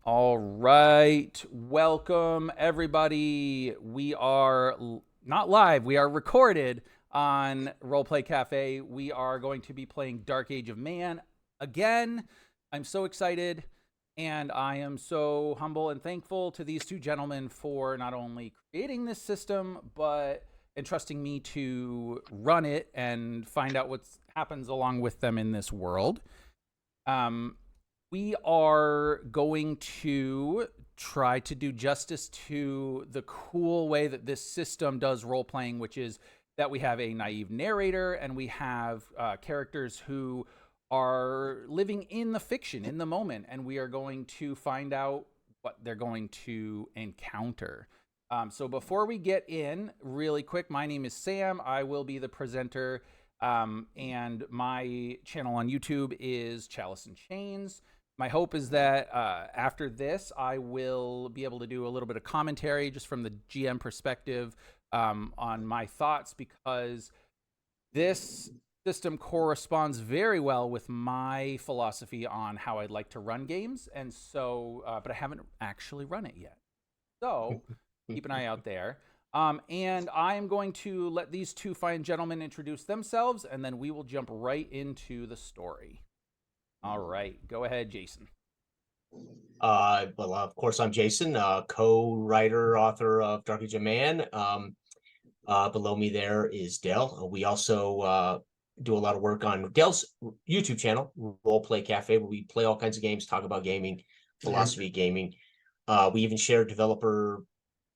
All right. Welcome, everybody. We are not live, we are recorded on Roleplay Cafe. We are going to be playing Dark Age of Man again. I'm so excited, and I am so humble and thankful to these two gentlemen for not only creating this system, but entrusting me to run it and find out what happens along with them in this world. Um, we are going to try to do justice to the cool way that this system does role playing, which is that we have a naive narrator and we have characters who are living in the fiction, in the moment, and we are going to find out what they're going to encounter. So before we get in, really quick, my name is Sam. I will be the presenter, and my channel on YouTube is Chalice and Chains. My hope is that after this, I will be able to do a little bit of commentary just from the GM perspective on my thoughts, because this system corresponds very well with my philosophy on how I'd like to run games. And so, but I haven't actually run it yet. So keep an eye out there. And I am going to let these two fine gentlemen introduce themselves, and then we will jump right into the story. All right, go ahead, Jason. Of course, I'm Jason, co-writer, author of Dark Age of Man. Below me there is Dale. We also do a lot of work on Dale's YouTube channel, Roleplay Cafe, where we play all kinds of games, talk about gaming, philosophy of gaming. We even shared developer,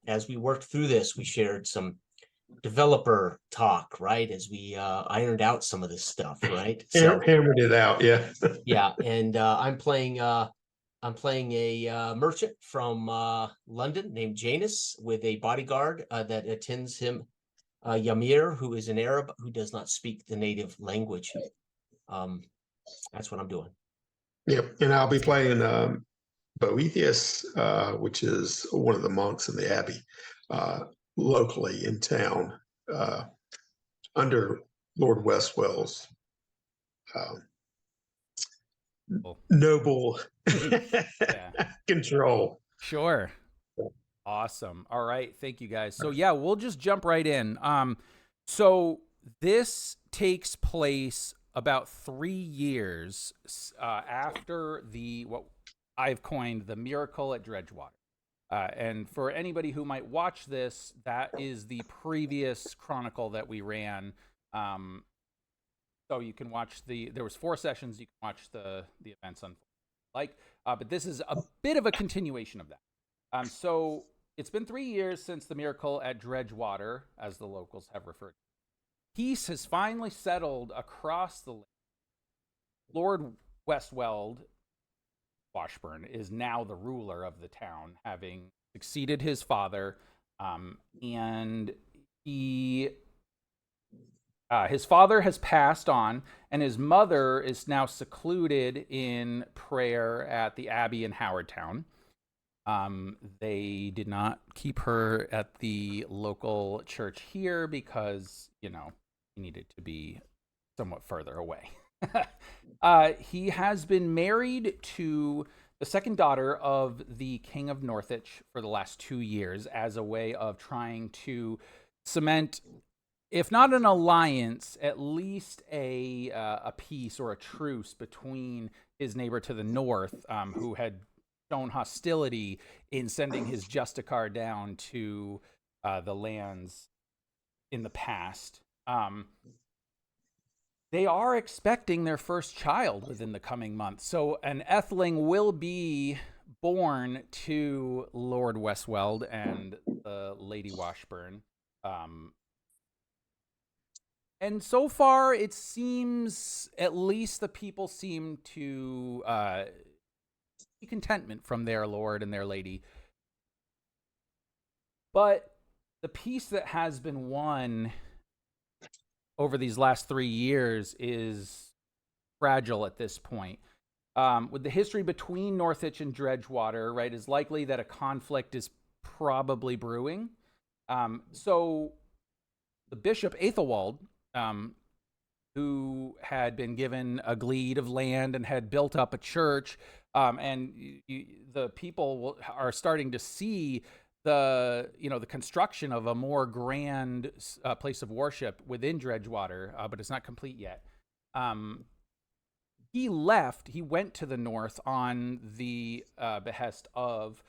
as we worked through this, we shared some developer talk, right? As we ironed out some of this stuff, right? So hammered it out, yeah. Yeah, and I'm playing a merchant from London named Janus with a bodyguard that attends him, Ymir, who is an Arab who does not speak the native language. That's what I'm doing. Yep, and I'll be playing Boethius, which is one of the monks in the abbey locally in town under Lord Westwell's noble control. Sure. Awesome. All right. Thank you, guys. So yeah, we'll just jump right in. So this takes place about 3 years after what I've coined the miracle at Dredgewater. And for anybody who might watch this, that is the previous chronicle that we ran. So you can watch there was 4 sessions. You can watch the events unfold. But this is a bit of a continuation of that. So it's been 3 years since the miracle at Dredgewater, as the locals have referred to. Peace has finally settled across the lake. Lord Westweld Washburn is now the ruler of the town, having succeeded his father, and his father has passed on, and his mother is now secluded in prayer at the Abbey in Howardtown. They did not keep her at the local church here because, he needed to be somewhat further away. He has been married to the second daughter of the King of Northwich for the last 2 years as a way of trying to cement, if not an alliance, at least a peace or a truce between his neighbor to the north, who had shown hostility in sending his Justicar down to the lands in the past. They are expecting their first child within the coming month. So an Etheling will be born to Lord Westweld and Lady Washburn. And so far, it seems, at least the people seem to see contentment from their lord and their lady. But the peace that has been won over these last 3 years is fragile at this point. With the history between Northwich and Dredgewater, right, it's likely that a conflict is probably brewing. So the Bishop Aethelwald who had been given a glebe of land and had built up a church. The people are starting to see the construction of a more grand place of worship within Dredgewater, but it's not complete yet. He went to the north on the behest of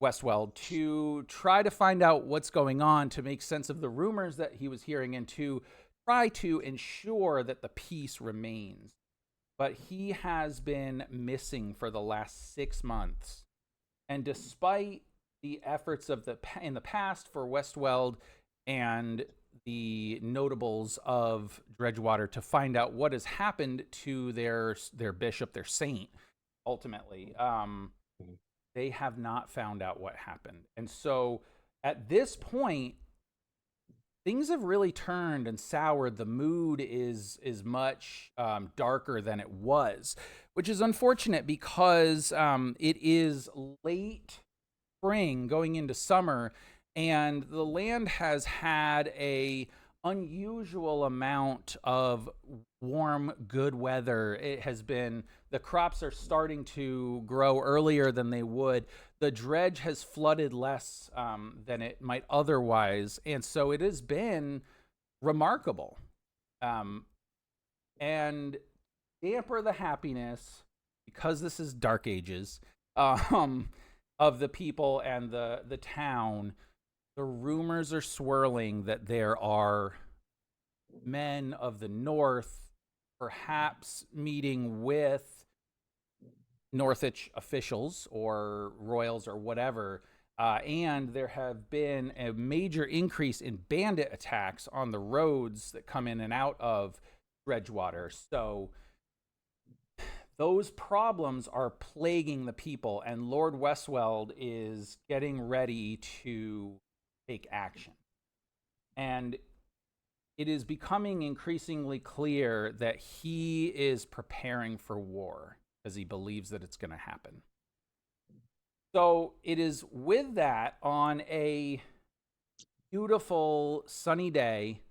Westweld to try to find out what's going on, to make sense of the rumors that he was hearing, and to try to ensure that the peace remains. But he has been missing for the last 6 months. And despite the efforts of in the past for Westweld and the notables of Dredgewater to find out what has happened to their bishop, their saint, ultimately, they have not found out what happened. And so at this point, things have really turned and soured. The mood is much darker than it was, which is unfortunate because it is late spring going into summer, and the land has had a unusual amount of warm, good weather. It has been, the crops are starting to grow earlier than they would. The dredge has flooded less than it might otherwise. And so it has been remarkable. And damper the happiness, because this is Dark Ages, of the people and the town, the rumors are swirling that there are men of the north perhaps meeting with Northwich officials or royals or whatever, and there have been a major increase in bandit attacks on the roads that come in and out of Dredgewater. So those problems are plaguing the people, and Lord Westweld is getting ready to take action. And it is becoming increasingly clear that he is preparing for war, because he believes that it's going to happen. So it is with that, on a beautiful sunny day,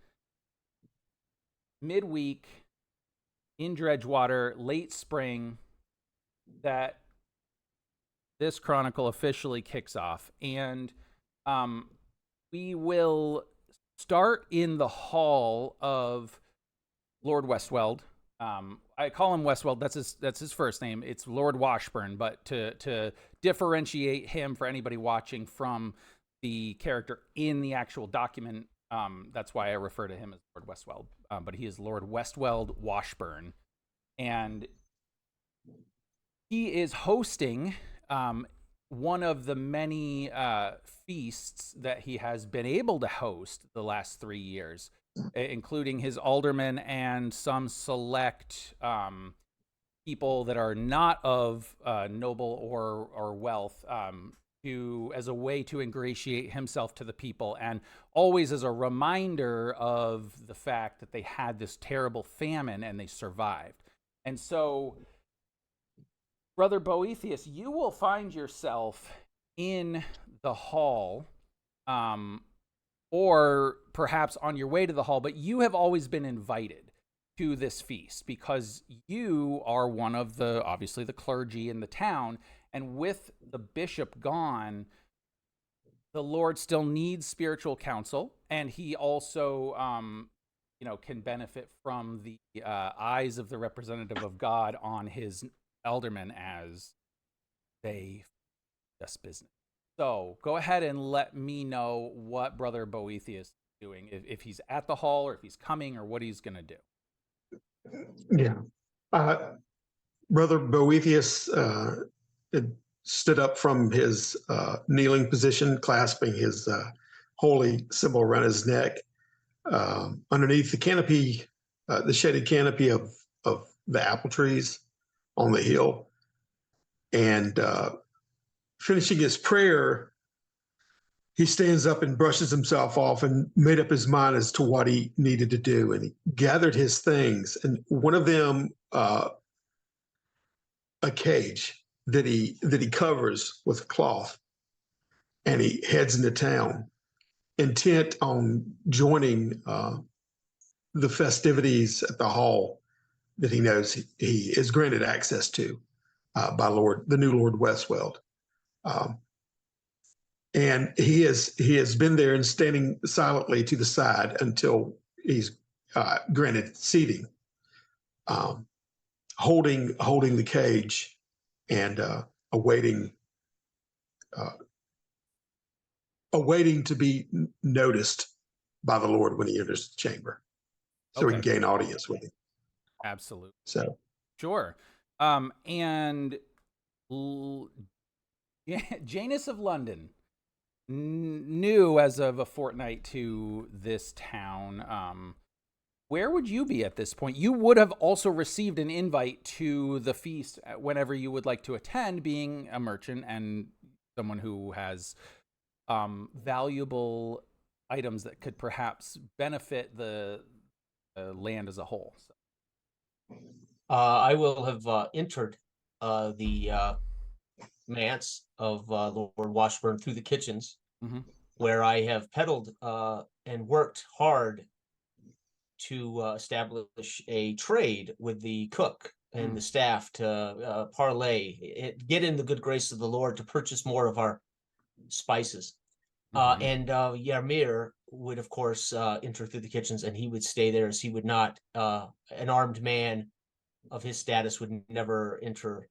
midweek in Dredgewater, late spring, that this chronicle officially kicks off. And we will start in the hall of Lord Westweld. I call him Westweld. That's his first name. It's Lord Washburn, but to differentiate him for anybody watching from the character in the actual document, that's why I refer to him as Lord Westweld. But he is Lord Westweld Washburn, and he is hosting one of the many feasts that he has been able to host the last 3 years, including his aldermen and some select people that are not of noble or wealth, as a way to ingratiate himself to the people, and always as a reminder of the fact that they had this terrible famine and they survived. And so, Brother Boethius, you will find yourself in the hall, or perhaps on your way to the hall, but you have always been invited to this feast because you are one of obviously the clergy in the town, and with the bishop gone, the Lord still needs spiritual counsel, and he also can benefit from the eyes of the representative of God on his aldermen as they discuss business. So go ahead and let me know what Brother Boethius is doing, if he's at the hall or if he's coming or what he's going to do. Yeah. Brother Boethius stood up from his kneeling position, clasping his holy symbol around his neck, underneath the canopy, the shaded canopy of the apple trees on the hill. And finishing his prayer, he stands up and brushes himself off and made up his mind as to what he needed to do. And he gathered his things, and one of them, a cage that he covers with a cloth, and he heads into town, intent on joining the festivities at the hall that he knows he is granted access to by the new Lord Westweld. And he has been there and standing silently to the side until he's granted seating, holding the cage and awaiting to be noticed by the Lord when he enters the chamber, so he can gain audience with him. Absolutely. So sure. And Janus of London, new as of a fortnight to this town. Where would you be at this point? You would have also received an invite to the feast whenever you would like to attend, being a merchant and someone who has valuable items that could perhaps benefit the land as a whole. So. I will have entered the manse of Lord Washburn through the kitchens, where I have peddled and worked hard to establish a trade with the cook and the staff to parlay, get in the good grace of the Lord to purchase more of our spices. And Yarmir would, of course, enter through the kitchens, and he would stay there, as he would not, an armed man of his status would never enter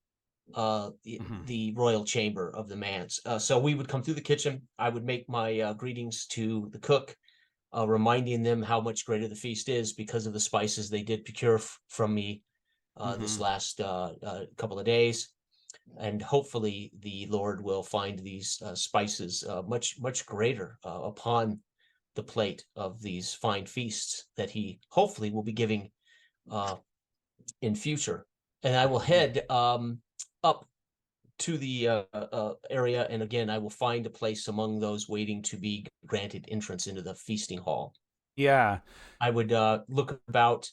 the royal chamber of the manse. So we would come through the kitchen. I would make my greetings to the cook, reminding them how much greater the feast is because of the spices they did procure from me this last couple of days. And hopefully the Lord will find these spices much greater upon the plate of these fine feasts that he hopefully will be giving in future. And I will head up to the area, and again, I will find a place among those waiting to be granted entrance into the feasting hall. Yeah. I would look about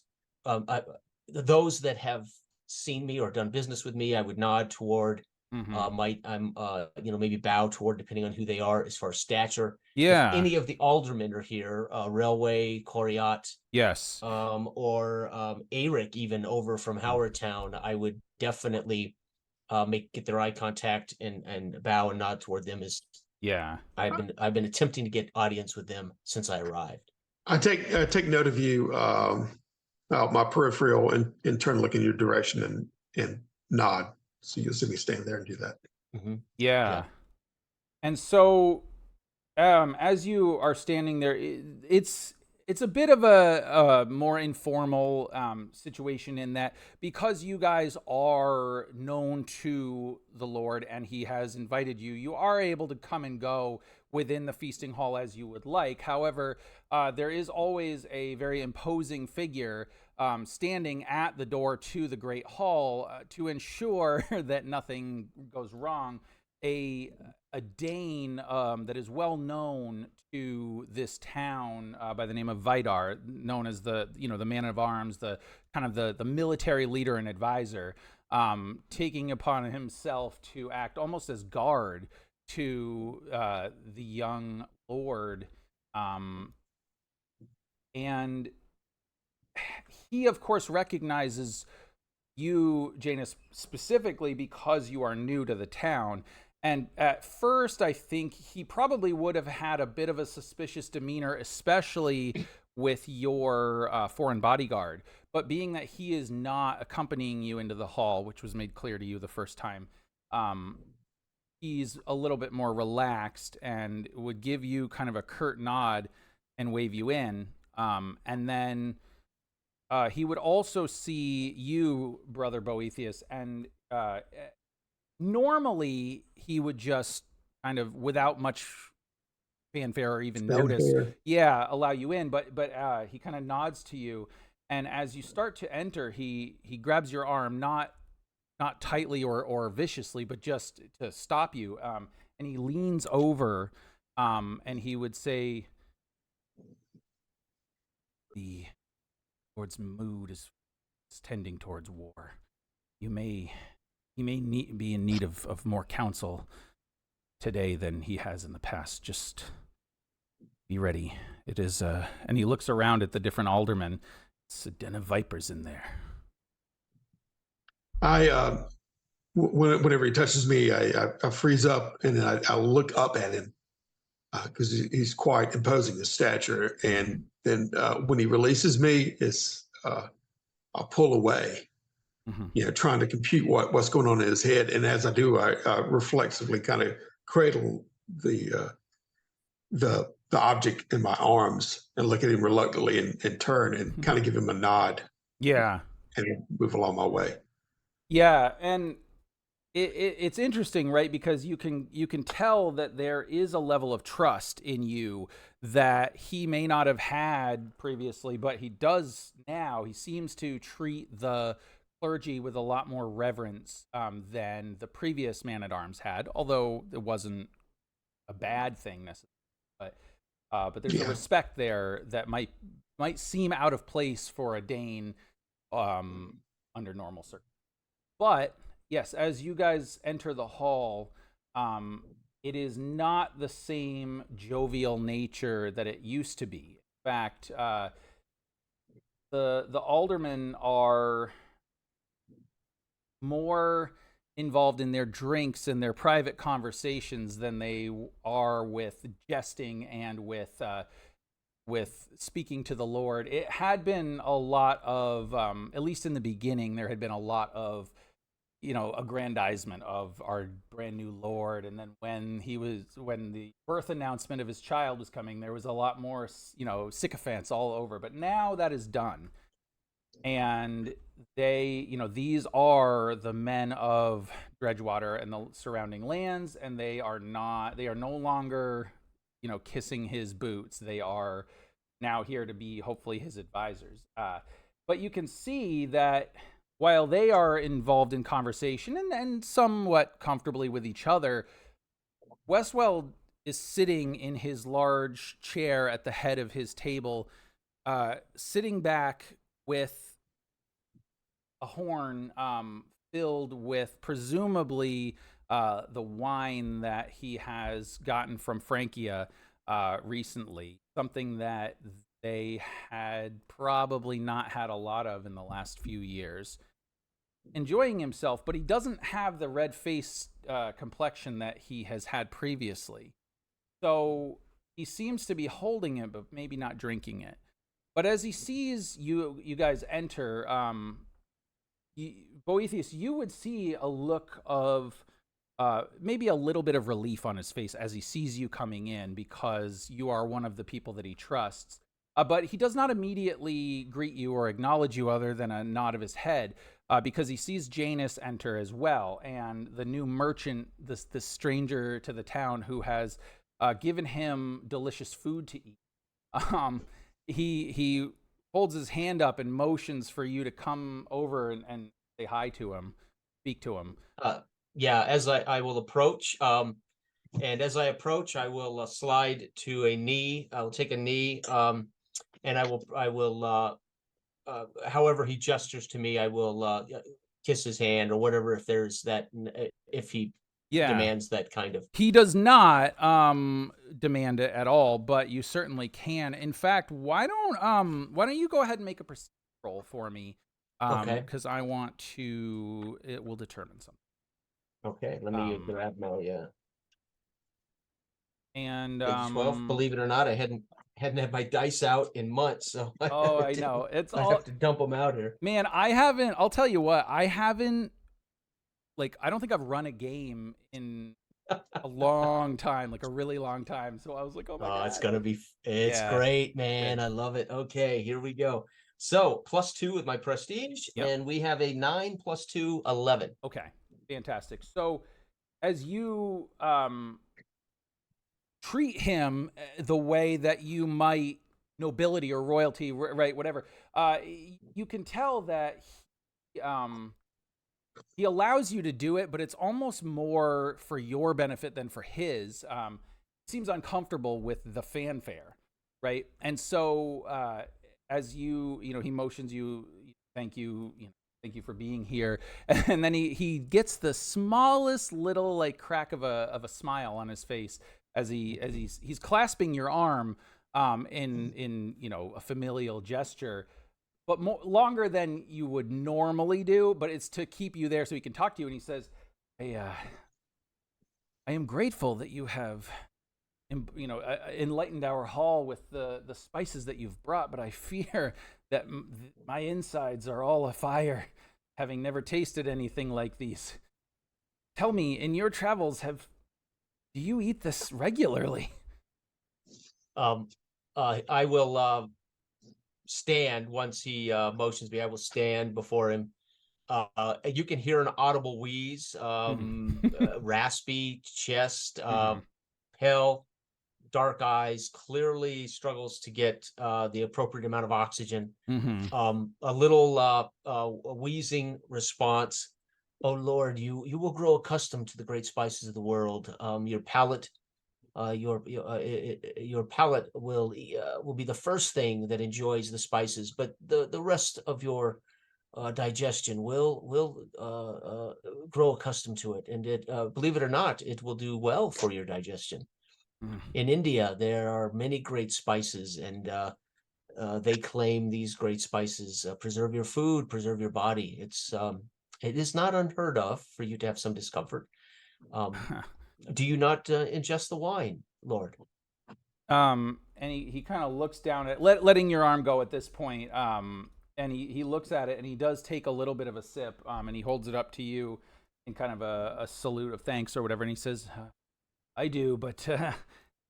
those that have seen me or done business with me. I would nod toward, maybe bow toward, depending on who they are as far as stature. Yeah. If any of the aldermen are here, Railway, Coriat, yes, or Eric, even over from Howardtown, I would definitely get their eye contact and bow and nod toward them. As I've been attempting to get audience with them since I arrived. I take note of you, my peripheral, and turn to look in your direction and nod. So you'll see me stand there and do that. Yeah. And so, as you are standing there, it's a bit of a more informal situation, in that because you guys are known to the Lord and he has invited you, you are able to come and go within the feasting hall as you would like. However, there is always a very imposing figure standing at the door to the Great Hall to ensure that nothing goes wrong. A Dane that is well known to this town by the name of Vidar, known as the man of arms, the kind of the military leader and advisor, taking upon himself to act almost as guard to the young lord, and he of course recognizes you, Janus, specifically because you are new to the town. And at first, I think he probably would have had a bit of a suspicious demeanor, especially with your foreign bodyguard. But being that he is not accompanying you into the hall, which was made clear to you the first time, he's a little bit more relaxed and would give you kind of a curt nod and wave you in. And then he would also see you, Brother Boethius, and normally he would just kind of, without much fanfare or even notice, allow you in. But he kind of nods to you, and as you start to enter, he grabs your arm, not tightly or viciously, but just to stop you. And he leans over, and he would say, "The Lord's mood is tending towards war. He may be in need of more counsel today than he has in the past. Just Be ready. It is, and he looks around at the different aldermen. It's a den of vipers in there. Whenever he touches me, I freeze up, and then I look up at him because he's quite imposing in stature. And then when he releases me, I'll pull away, trying to compute what's going on in his head. And as I do, I reflexively kind of cradle the object in my arms and look at him reluctantly and turn and kind of give him a nod. Yeah. And move along my way. Yeah, and it's interesting, right? Because you can tell that there is a level of trust in you that he may not have had previously, but he does now. He seems to treat the clergy with a lot more reverence than the previous man-at-arms had, although it wasn't a bad thing necessarily. But there's a respect there that might seem out of place for a Dane under normal circumstances. But yes, as you guys enter the hall, it is not the same jovial nature that it used to be. In fact, the aldermen are more involved in their drinks and their private conversations than they are with jesting and with speaking to the Lord. It had been a lot of, at least in the beginning, there had been a lot of, aggrandizement of our brand new Lord. And then when the birth announcement of his child was coming, there was a lot more, sycophants all over. But now that is done. And they, these are the men of Dredgewater and the surrounding lands, and they are no longer, kissing his boots. They are now here to be hopefully his advisors. But you can see that while they are involved in conversation and somewhat comfortably with each other, Westwell is sitting in his large chair at the head of his table, sitting back with a horn filled with presumably the wine that he has gotten from Francia recently, something that they had probably not had a lot of in the last few years. Enjoying himself, but he doesn't have the red face complexion that he has had previously. So he seems to be holding it, but maybe not drinking it. But as he sees you guys enter, Boethius, you would see a look of maybe a little bit of relief on his face as he sees you coming in, because you are one of the people that he trusts. But he does not immediately greet you or acknowledge you other than a nod of his head, because he sees Janus enter as well, and the new merchant, this stranger to the town who has given him delicious food to eat. He holds his hand up and motions for you to come over and say hi to him, speak to him. As I will approach, and as I approach, I will slide to a knee. I will take a knee, and I will however he gestures to me, I will kiss his hand or whatever, if there's that, if he demands that kind of. He does not demand it at all, but you certainly can. In fact, why don't you go ahead and make a perception roll for me? Okay. Because I want to. It will determine something. Okay, let me grab my. And 12. Believe it or not, I hadn't had my dice out in months, so I know it's I have to dump them out here. Man, I haven't. I'll tell you what, I haven't. I don't think I've run a game in a long time, like a really long time. So I was like, oh my God. It's gonna be. It's great, man. I love it. Okay, here we go. So +2 with my prestige, and we have a 9 + 2, 11. Okay, fantastic. So as you treat him the way that you might nobility or royalty, right? Whatever. You can tell that he allows you to do it, but it's almost more for your benefit than for his. Seems uncomfortable with the fanfare, right? And so as he motions you, thank you, thank you for being here. And then he gets the smallest little crack of a smile on his face as he's clasping your arm, in a familial gesture, but longer than you would normally do. But it's to keep you there so he can talk to you. And he says, I am grateful that you have enlightened our hall with the spices that you've brought, but I fear that my insides are all afire, having never tasted anything like these. Tell me, in your travels, do you eat this regularly? I will stand once he motions me. I will stand before him. You can hear an audible wheeze, raspy chest, pale, dark eyes, clearly struggles to get the appropriate amount of oxygen. A little wheezing response. Oh Lord, you will grow accustomed to the great spices of the world. Your palate, your palate will be the first thing that enjoys the spices, but the rest of your digestion will grow accustomed to it, and it believe it or not, it will do well for your digestion. In India, there are many great spices, and they claim these great spices preserve your food, preserve your body. It is not unheard of for you to have some discomfort. Do you not ingest the wine, Lord? And he kind of looks down at letting your arm go at this point. And he looks at it, and he does take a little bit of a sip, and he holds it up to you in kind of a salute of thanks or whatever. And he says, I do, but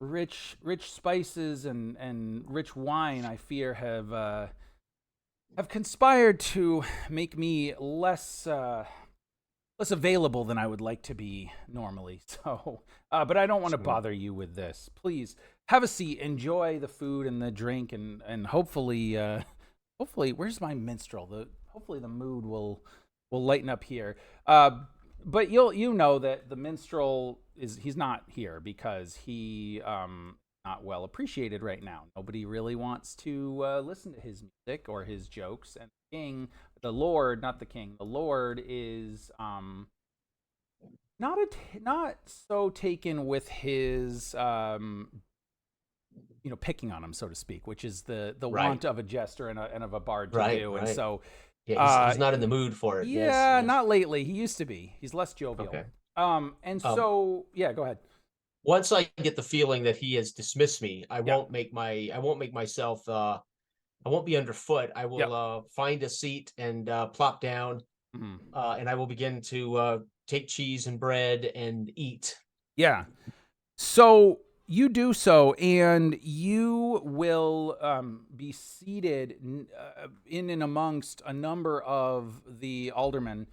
rich spices and rich wine, I fear, have conspired to make me less available than I would like to be normally. So, but I don't want to bother you with this. Please have a seat, enjoy the food and the drink, and hopefully, where's my minstrel? Hopefully the mood will lighten up here. But you know that the minstrel he's not here because he not well appreciated right now. Nobody really wants to listen to his music or his jokes. And the Lord, not the king, the Lord is not so taken with his picking on him, so to speak, which is the want of a jester and of a bard to do. And so he's not in the mood for it. Yeah, not lately. He used to be. He's less jovial. Okay. So yeah, go ahead. Once I get the feeling that he has dismissed me, I won't make myself I won't be underfoot. I will find a seat and plop down, and I will begin to take cheese and bread and eat. Yeah. So you do so, and you will be seated in and amongst a number of the aldermen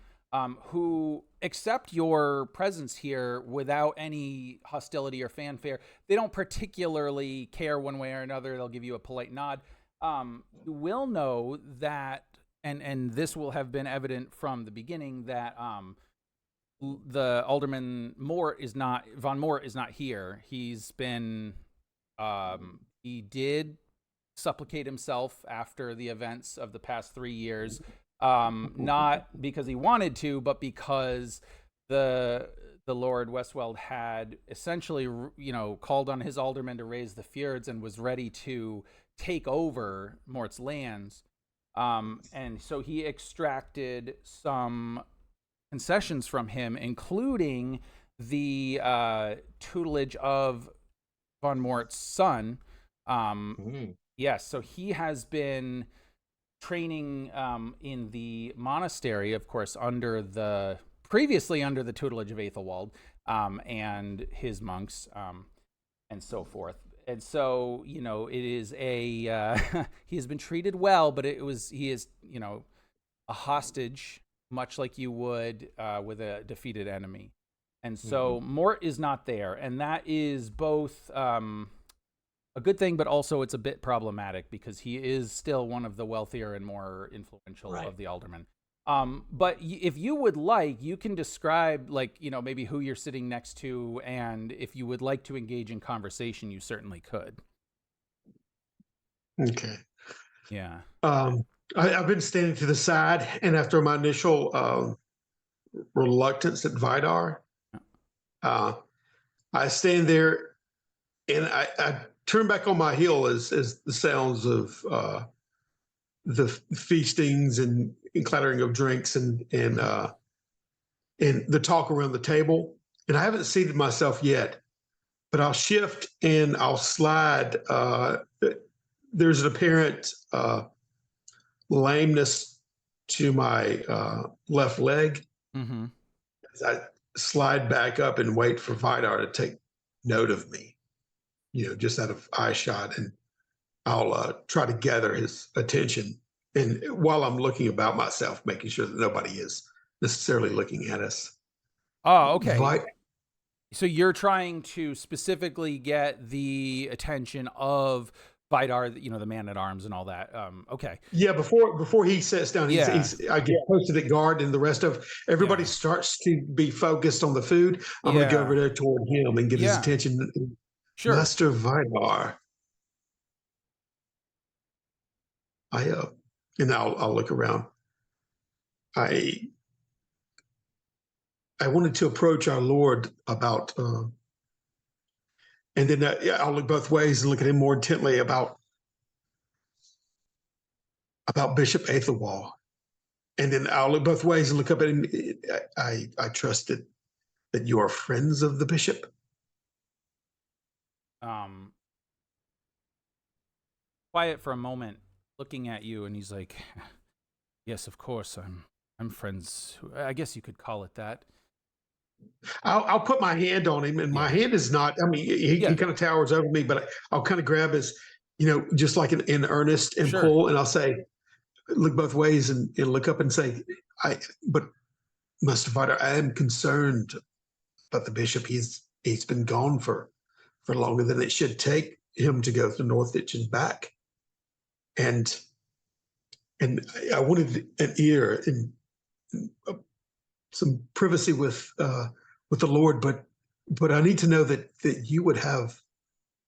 who accept your presence here without any hostility or fanfare. They don't particularly care one way or another. They'll give you a polite nod. You will know that, and this will have been evident from the beginning, that the alderman von Moore is not here. He's been he did supplicate himself after the events of the past 3 years, not because he wanted to, but because the Lord Westweld had essentially called on his aldermen to raise the fjords and was ready to take over Mort's lands, and so he extracted some concessions from him, including the tutelage of von Mort's son. Yes, so he has been training in the monastery, of course, previously under the tutelage of Aethelwald and his monks, and so forth. And so, it is he has been treated well, but he is, a hostage, much like you would with a defeated enemy. And so Mort is not there, and that is both a good thing, but also it's a bit problematic because he is still one of the wealthier and more influential of the aldermen. But if you would like, you can describe, maybe who you're sitting next to, and if you would like to engage in conversation, you certainly could. Okay. Yeah. I've been standing to the side, and after my initial reluctance at Vidar, I stand there, and turn back on my heel as the sounds of the feastings and clattering of drinks and the talk around the table. And I haven't seated myself yet, but I'll shift and I'll slide. There's an apparent lameness to my left leg. Mm-hmm. As I slide back up and wait for Vidar to take note of me, just out of eye shot, and I'll try to gather his attention. And while I'm looking about myself, making sure that nobody is necessarily looking at us. Oh, okay. So you're trying to specifically get the attention of Vidar, the man at arms and all that. Okay. Yeah, before he sits down, I get posted at guard, and the rest of everybody starts to be focused on the food. I'm going to go over there toward him and get his attention. Sure. Master Vidar. And I'll look around. I wanted to approach our Lord about, and then I'll look both ways and look at him more intently about Bishop Aethelwald. And then I'll look both ways and look up at him. I trust that you are friends of the bishop. Quiet for a moment, looking at you, and he's like, "Yes, of course, I'm friends. I guess you could call it that." I'll put my hand on him, and my hand is not. I mean, he kind of towers over me, but I'll kind of grab his, just like in earnest and pull, and I'll say, look both ways and look up and say, but Master Vidar, I am concerned about the bishop. He's been gone for longer than it should take him to go to Northwich and back. And I wanted an ear and some privacy with the Lord, but I need to know that you would have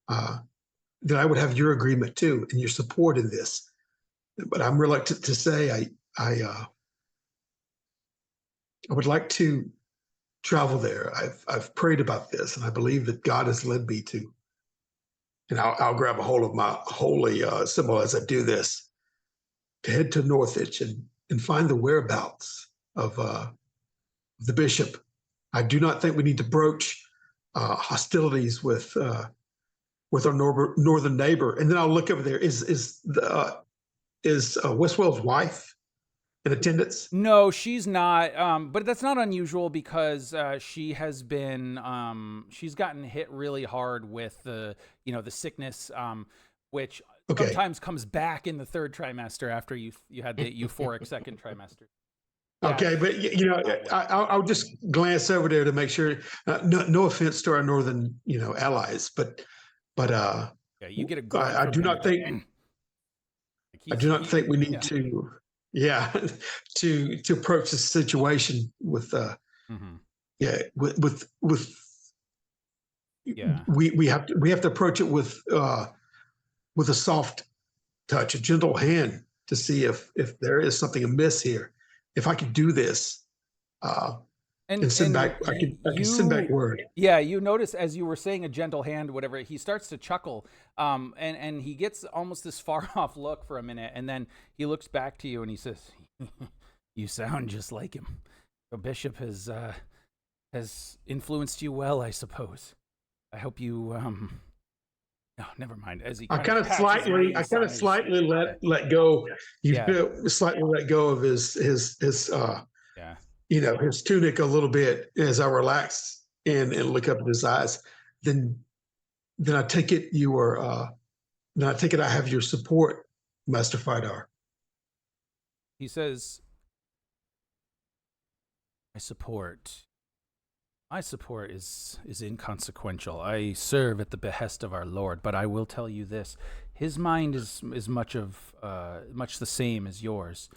that I would have your agreement too and your support in this. But I'm reluctant to say I would like to travel there. I've prayed about this, and I believe that God has led me to. And I'll grab a hold of my holy symbol as I do this, to head to Northwich and find the whereabouts of the bishop. I do not think we need to broach hostilities with our northern neighbor. And then I'll look over there. Is Westwell's wife in attendance? No, she's not. But that's not unusual because she has been. She's gotten hit really hard with the sickness, which sometimes comes back in the third trimester after you had the euphoric second trimester. Yeah. Okay, but I'll just glance over there to make sure. No offense to our northern allies, but you get a. I do not think. I do not think we need to. Yeah, to approach the situation with. We have to approach it with a soft touch, a gentle hand, to see if there is something amiss here. If I could do this, and send back, I can send back word. Yeah, you notice as you were saying a gentle hand, whatever, he starts to chuckle, and he gets almost this far off look for a minute, and then he looks back to you and he says, "You sound just like him. The bishop has influenced you well, I suppose. I hope you No, never mind. As he I kind of slightly let go. Slightly let go of his his tunic a little bit as I relax and look up at his eyes. Then I take it I have your support, Master Vidar. He says, My support is inconsequential. I serve at the behest of our Lord, but I will tell you this: his mind is much the same as yours.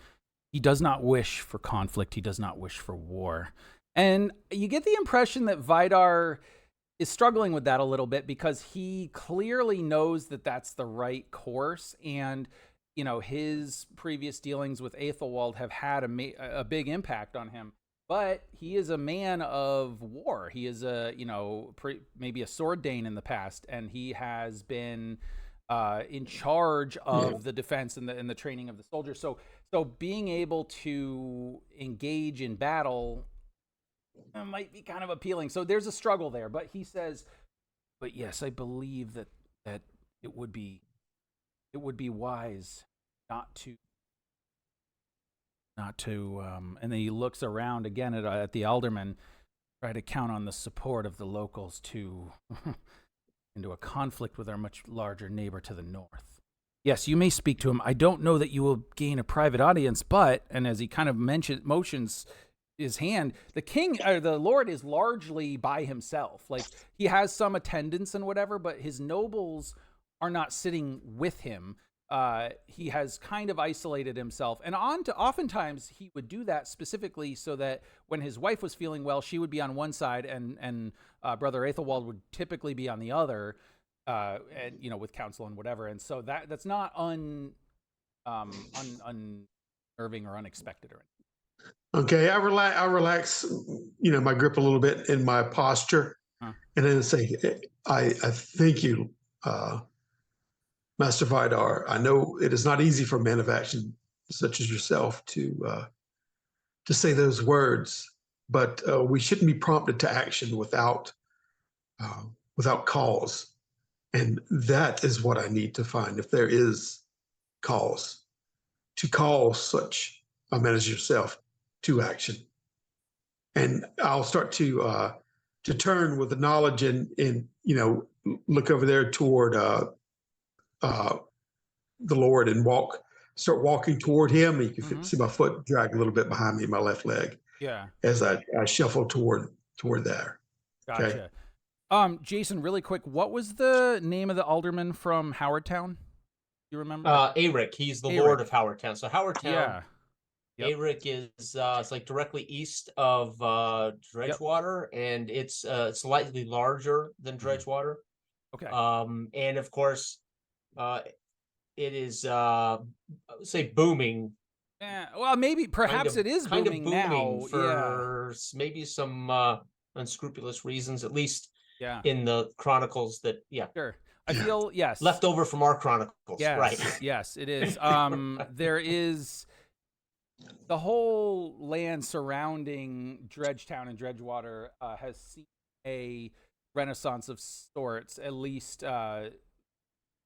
He does not wish for conflict. He does not wish for war, and you get the impression that Vidar is struggling with that a little bit because he clearly knows that that's the right course, and his previous dealings with Aethelwald have had a big impact on him. but he is a man of war. He is maybe a sword dane in the past, and he has been in charge of the defense and the training of the soldiers. So being able to engage in battle might be kind of appealing. So there's a struggle there, but he says, "But yes, I believe that it would be wise not to." And then he looks around again at the aldermen, try to count on the support of the locals to into a conflict with our much larger neighbor to the north. Yes, you may speak to him. I don't know that you will gain a private audience, but, and as he kind of motions his hand, the Lord is largely by himself. Like, he has some attendants and whatever, but his nobles are not sitting with him. He has kind of isolated himself, and oftentimes he would do that specifically so that when his wife was feeling well, she would be on one side, and Brother Aethelwald would typically be on the other, and with counsel and whatever. And so that's not unnerving or unexpected or anything. Okay, I relax, my grip a little bit in my posture, and then say, I thank you, Master Vidar. I know it is not easy for a man of action such as yourself to say those words, but we shouldn't be prompted to action without cause, and that is what I need to find. If there is cause, to call such a man as yourself to action, and I'll start to turn with the knowledge and look over there toward the Lord and start walking toward him. You can see my foot drag a little bit behind me, my left leg. Yeah. As I shuffle toward there. Gotcha. Okay. Jason, really quick, what was the name of the alderman from Howardtown? You remember? Eric. He's the Lord of Howardtown. So Howardtown. Yeah. Yep. Eric is it's like directly east of Dredgewater, and it's slightly larger than Dredgewater. Okay. And of course, it is say booming. Yeah. Well, perhaps it is booming now. For maybe some unscrupulous reasons, at least. Yeah. In the Chronicles that. Yeah. Sure. I feel yes. Left over from our Chronicles. Yes, right. Yes, it is. There is the whole land surrounding Dredgetown and Dredgewater has seen a renaissance of sorts, at least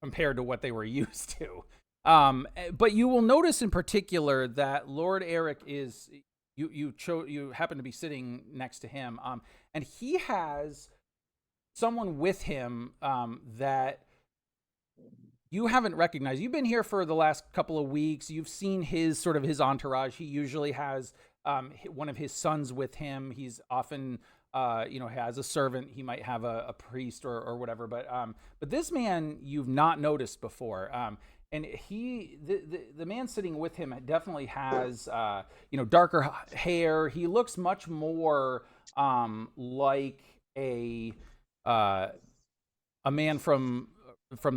compared to what they were used to. But you will notice in particular that Lord Eric is you happen to be sitting next to him, and he has someone with him that you haven't recognized. You've been here for the last couple of weeks. You've seen his entourage. He usually has one of his sons with him. He's often has a servant. He might have a priest or whatever. But this man you've not noticed before. And the man sitting with him definitely has darker hair. He looks much more like a man from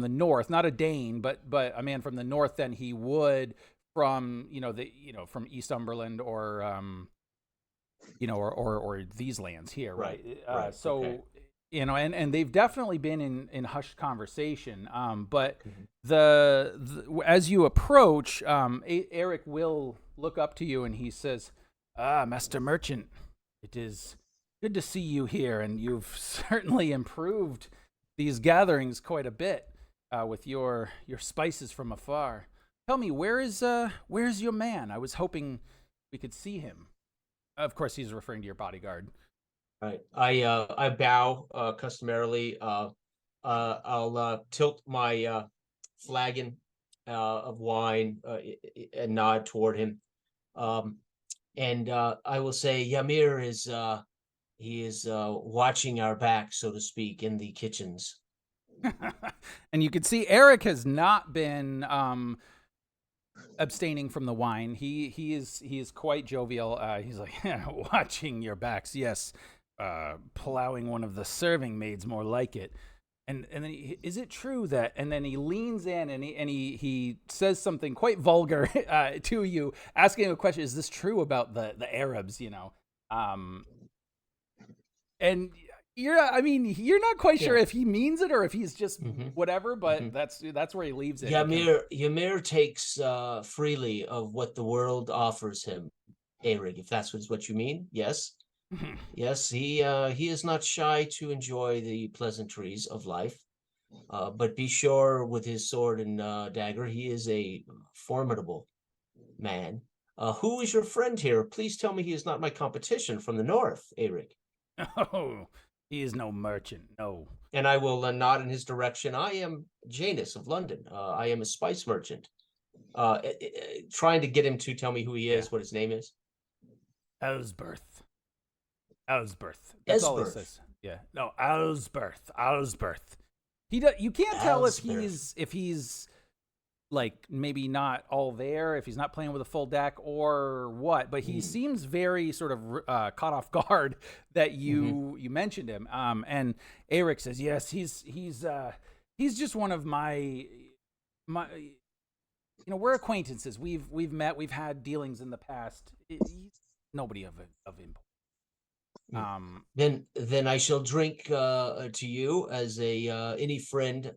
the north, not a Dane, but a man from the north than he would from from Eastumberland or these lands here, right? Right. So okay. And they've definitely been in hushed conversation. But as you approach, Eric will look up to you and he says, Master Merchant, it is good to see you here, and you've certainly improved these gatherings quite a bit with your spices from afar. Tell me, where's your man? I was hoping we could see him. Of course, he's referring to your bodyguard. Right. I bow customarily. I'll tilt my flagon of wine and nod toward him, and I will say Ymir is watching our back, so to speak, in the kitchens. And you can see Eric has not been abstaining from the wine. He is quite jovial. He's like, watching your backs, yes. Plowing one of the serving maids, more like it. And then is it true that? And then he leans in and he says something quite vulgar to you, asking a question. Is this true about the Arabs? And I mean, you're not quite sure if he means it or if he's just whatever, but that's where he leaves it. Ymir takes freely of what the world offers him, Eirik, if that's what you mean. Yes. Yes, he is not shy to enjoy the pleasantries of life. But be sure with his sword and dagger, he is a formidable man. Who is your friend here? Please tell me he is not my competition from the north, Eirik. Oh, he is no merchant, no. And I will nod in his direction. I am Janus of London. I am a spice merchant. Trying to get him to tell me who he is, what his name is. Ellsberth. That's all he says. Yeah. No, Ellsberth. You can't tell if he's like maybe not all there, if he's not playing with a full deck or what, but he seems very sort of caught off guard that you mentioned him. And Eirik says, yes, he's just one of my we're acquaintances. We've met, we've had dealings in the past. He's nobody of import. Then I shall drink to you as any friend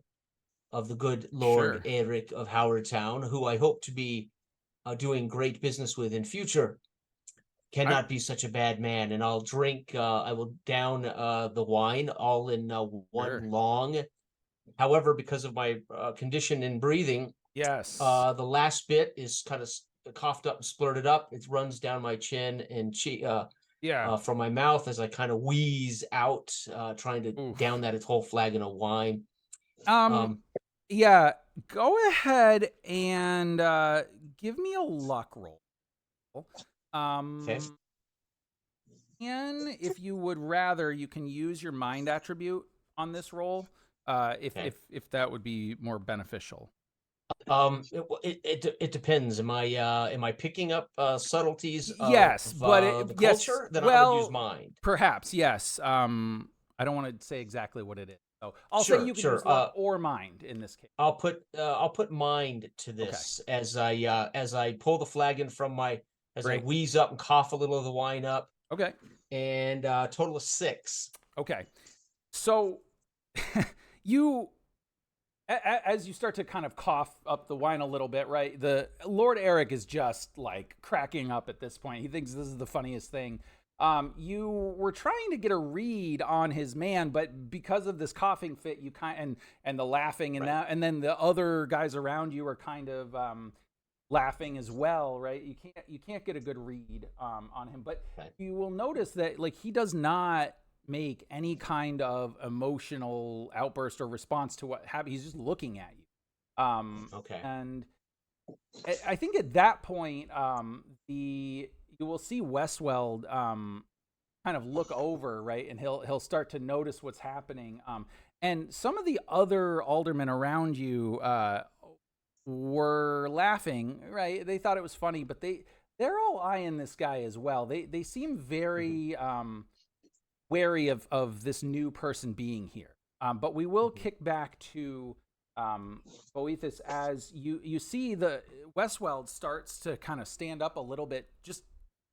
of the good Lord Eirik of Howardtown, who I hope to be doing great business with in future. Cannot be such a bad man. And I'll drink. I will down the wine all in one long. However, because of my condition in breathing, the last bit is kind of coughed up and splurted up. It runs down my chin and cheek. From my mouth as I kind of wheeze out, trying to down that whole flagon of wine. Go ahead and give me a luck roll. Okay. And if you would rather, you can use your mind attribute on this roll, if that would be more beneficial. It depends. Am I picking up subtleties? Yes, but the culture that I'm going to use mind. Perhaps yes. I don't want to say exactly what it is. So I'll say you can use luck or mind in this case. I'll put mind to this as I pull the flagon from I wheeze up and cough a little of the wine up. Okay. And total of 6. Okay. So you. As you start to kind of cough up the wine a little bit, right? The Lord Eirik is just like cracking up at this point. He thinks this is the funniest thing. You were trying to get a read on his man, but because of this coughing fit, you and the laughing and then the other guys around you are kind of laughing as well, right? You can't get a good read on him, but you will notice that like he does not make any kind of emotional outburst or response to what happened. He's just looking at you. And I think at that point, you will see Westweld kind of look over, right, and he'll start to notice what's happening. And some of the other aldermen around you were laughing, right? They thought it was funny, but they're all eyeing this guy as well. They seem very wary of this new person being here. But we will kick back to Boethius as you see the Westweld starts to kind of stand up a little bit, just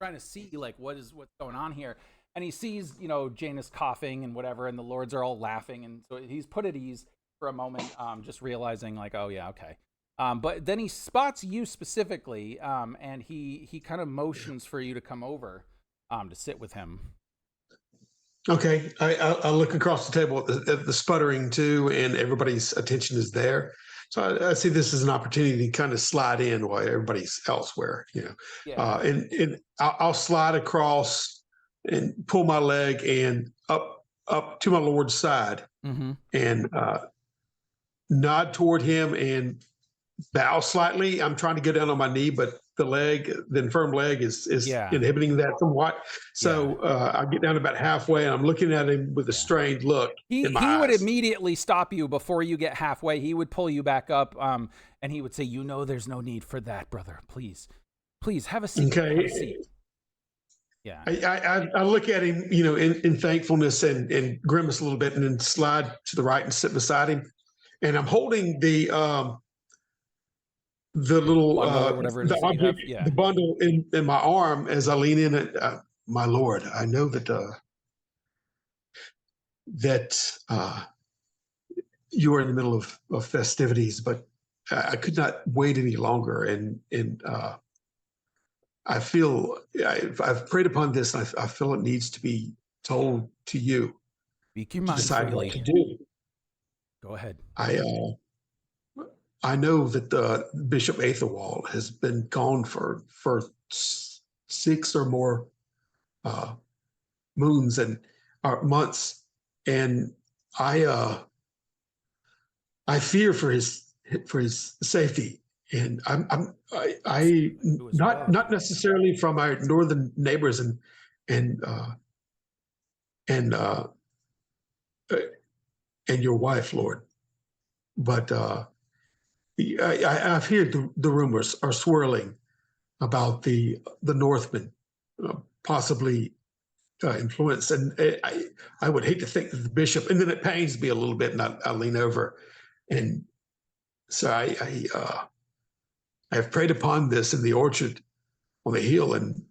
trying to see like what's going on here. And he sees, Janus coughing and whatever, and the lords are all laughing. And so he's put at ease for a moment, just realizing like, oh yeah, okay. But then he spots you specifically, and he kind of motions for you to come over to sit with him. Okay, I look across the table at the sputtering too, and everybody's attention is there. So I see this as an opportunity to kind of slide in while everybody's elsewhere, and I'll slide across and pull my leg and up to my lord's side, and nod toward him and bow slightly. I'm trying to go down on my knee, but the infirm leg is inhibiting that somewhat. So I get down about halfway and I'm looking at him with a strained look. He would immediately stop you before you get halfway. He would pull you back up, and he would say, there's no need for that, brother. Please have a seat. Okay. Have a seat. Yeah. I look at him, in thankfulness and grimace a little bit, and then slide to the right and sit beside him. And I'm holding the little bundle or whatever it is the object, the bundle in my arm as I lean in my Lord, I know that you are in the middle of festivities, but I could not wait any longer. And I feel I've prayed upon this. And I feel it needs to be told to you Speak your to mind decide what freely. to do. Go ahead. I know that Bishop Athelwald has been gone for 6 or more moons and months, and I fear for his safety, and I You as well. not necessarily from our northern neighbors and uh, and uh, and your wife, Lord, but I've heard the rumors are swirling about the Northmen possibly influence, and I would hate to think that the bishop, and then it pains me a little bit, and I lean over, and so I've prayed upon this in the orchard on the hill, and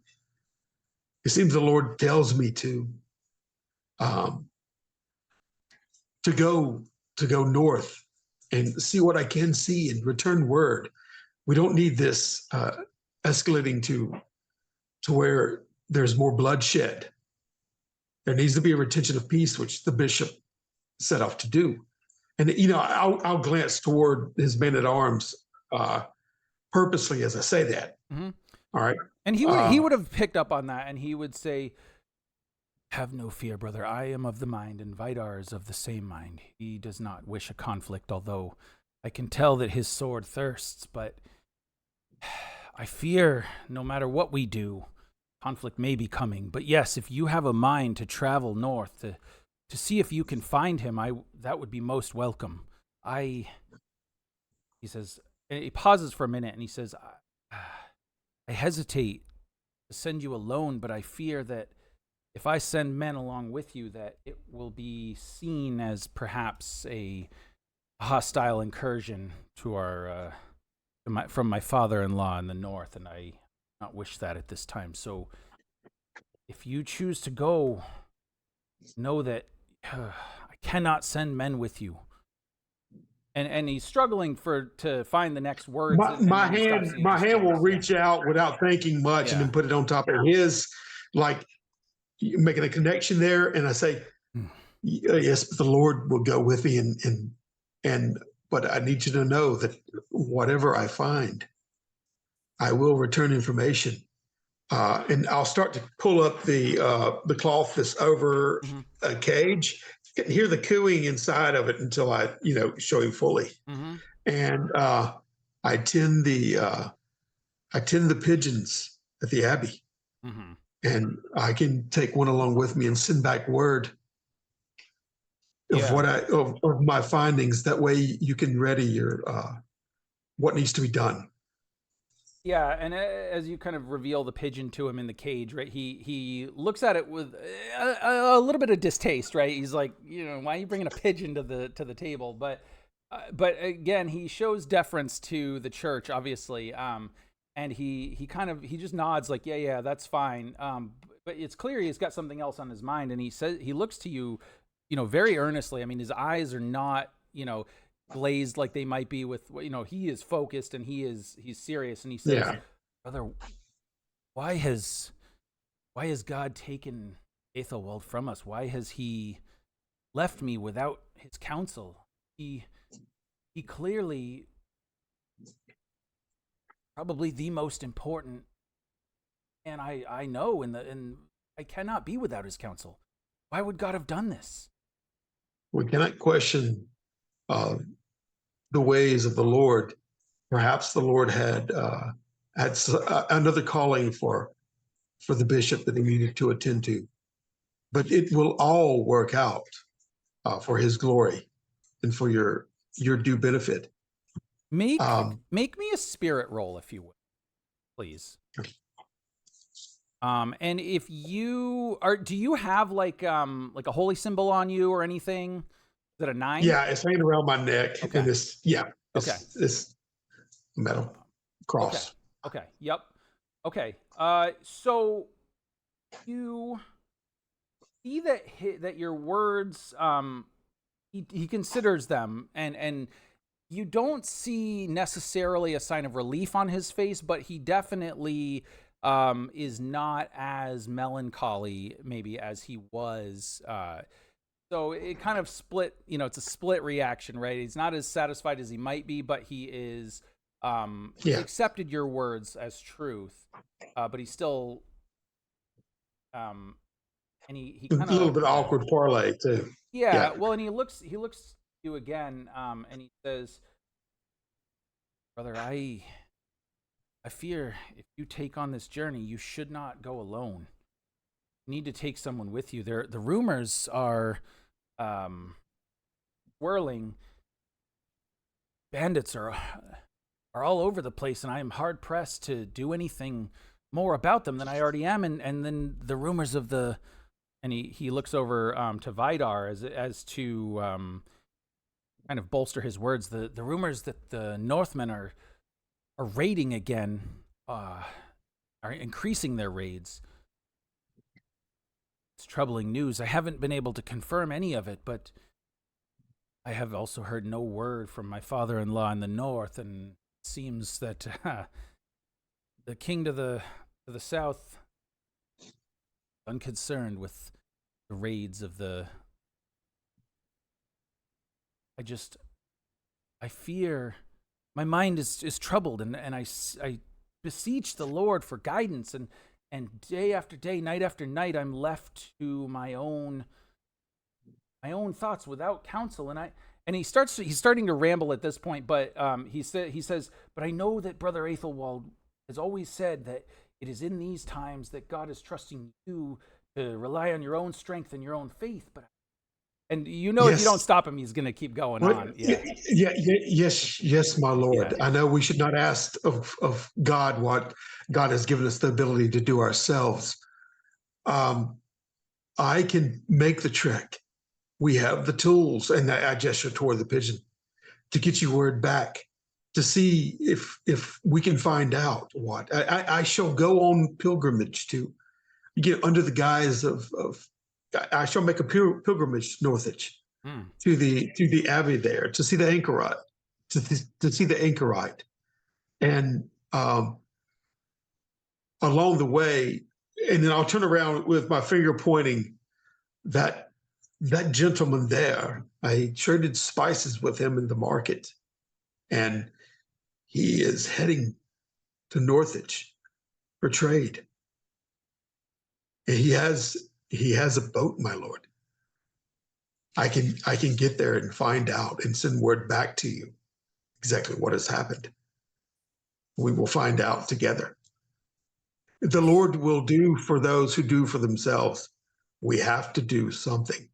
it seems the Lord tells me um, to go north and see what I can see and return word. We don't need this escalating to where there's more bloodshed. There needs to be a retention of peace, which the bishop set off to do. And I'll glance toward his men at arms purposely as I say that. Mm-hmm. All right. And he would have picked up on that, and he would say, "Have no fear, brother. I am of the mind, and Vidar is of the same mind. He does not wish a conflict, although I can tell that his sword thirsts. But I fear, no matter what we do, conflict may be coming. But yes, if you have a mind to travel north to see if you can find him, that would be most welcome." He says, he pauses for a minute, and he says, I hesitate to send you alone, but I fear that if I send men along with you, that it will be seen as perhaps a hostile incursion to from my father-in-law in the north, and I do not wish that at this time. So if you choose to go, know that I cannot send men with you. And he's struggling to find the next words. My hand will reach out without thinking much, and then put it on top of his, like making a connection there. And I say, yes, but the Lord will go with me, but I need you to know that whatever I find, I will return information. And I'll start to pull up the cloth that's over a cage. You can hear the cooing inside of it until I, show him fully. Mm-hmm. And I tend the pigeons at the Abbey, and I can take one along with me and send back word of what of my findings. That way, you can ready your what needs to be done. Yeah, and as you kind of reveal the pigeon to him in the cage, right? He looks at it with a little bit of distaste, right? He's like, why are you bringing a pigeon to the table? But again, he shows deference to the church, obviously, and he just nods like, yeah, that's fine. But it's clear he's got something else on his mind, and he looks to you, very earnestly. I mean, his eyes are not, glazed like they might be with, he is focused and he's serious, and he says, brother, why has God taken Ethelwald from us? Why has he left me without his counsel? He clearly probably the most important, and I know, and I cannot be without his counsel. Why would God have done this? We cannot question the ways of the Lord. Perhaps the Lord had another calling for the bishop that he needed to attend to, but it will all work out for his glory and for your due benefit. Make me a spirit roll, if you would, please. And if you do you have like a holy symbol on you or anything? Is it a 9? Yeah, it's hanging around my neck. Okay. And it's metal cross. Okay. Yep. Okay. So you see that your words, he considers them, and you don't see necessarily a sign of relief on his face, but he definitely is not as melancholy maybe as he was. So it kind of split, it's a split reaction, right? He's not as satisfied as he might be, but he is, he's accepted your words as truth, but he's still, and he A kind little of, bit awkward parlay too. yeah. Well, and he looks at you again, and he says, "Brother, I fear if you take on this journey, you should not go alone. You need to take someone with you. The rumors are whirling. Bandits are all over the place, and I am hard pressed to do anything more about them than I already am. And then the rumors of the..." And he looks over to Vidar as to kind of bolster his words. The rumors that the Northmen are raiding again, are increasing their raids. It's troubling news. I haven't been able to confirm any of it, but I have also heard no word from my father-in-law in the north, and it seems that the king to the south, unconcerned with the raids of the... I fear my mind is troubled, and I beseech the Lord for guidance, and day after day, night after night, I'm left to my own thoughts without counsel. And he's starting to ramble at this point, but he says, "But I know that Brother Aethelwald has always said that it is in these times that God is trusting you to rely on your own strength and your own faith." But if you don't stop him, he's going to keep going on. Yes, my Lord. Yeah. I know we should not ask of God what God has given us the ability to do ourselves. I can make the trek. We have the tools, and I gesture toward the pigeon, to get you word back, to see if we can find out what. I shall go on pilgrimage to get under the guise of I shall make a pilgrimage to Northwich, to the abbey there, to see the anchorite, to see the anchorite, and along the way, and then I'll turn around with my finger pointing that gentleman there. I traded spices with him in the market, and he is heading to Northwich for trade. And he has a boat, my lord. I can get there and find out and send word back to you exactly what has happened. We will find out together. The Lord will do for those who do for themselves. We have to do something.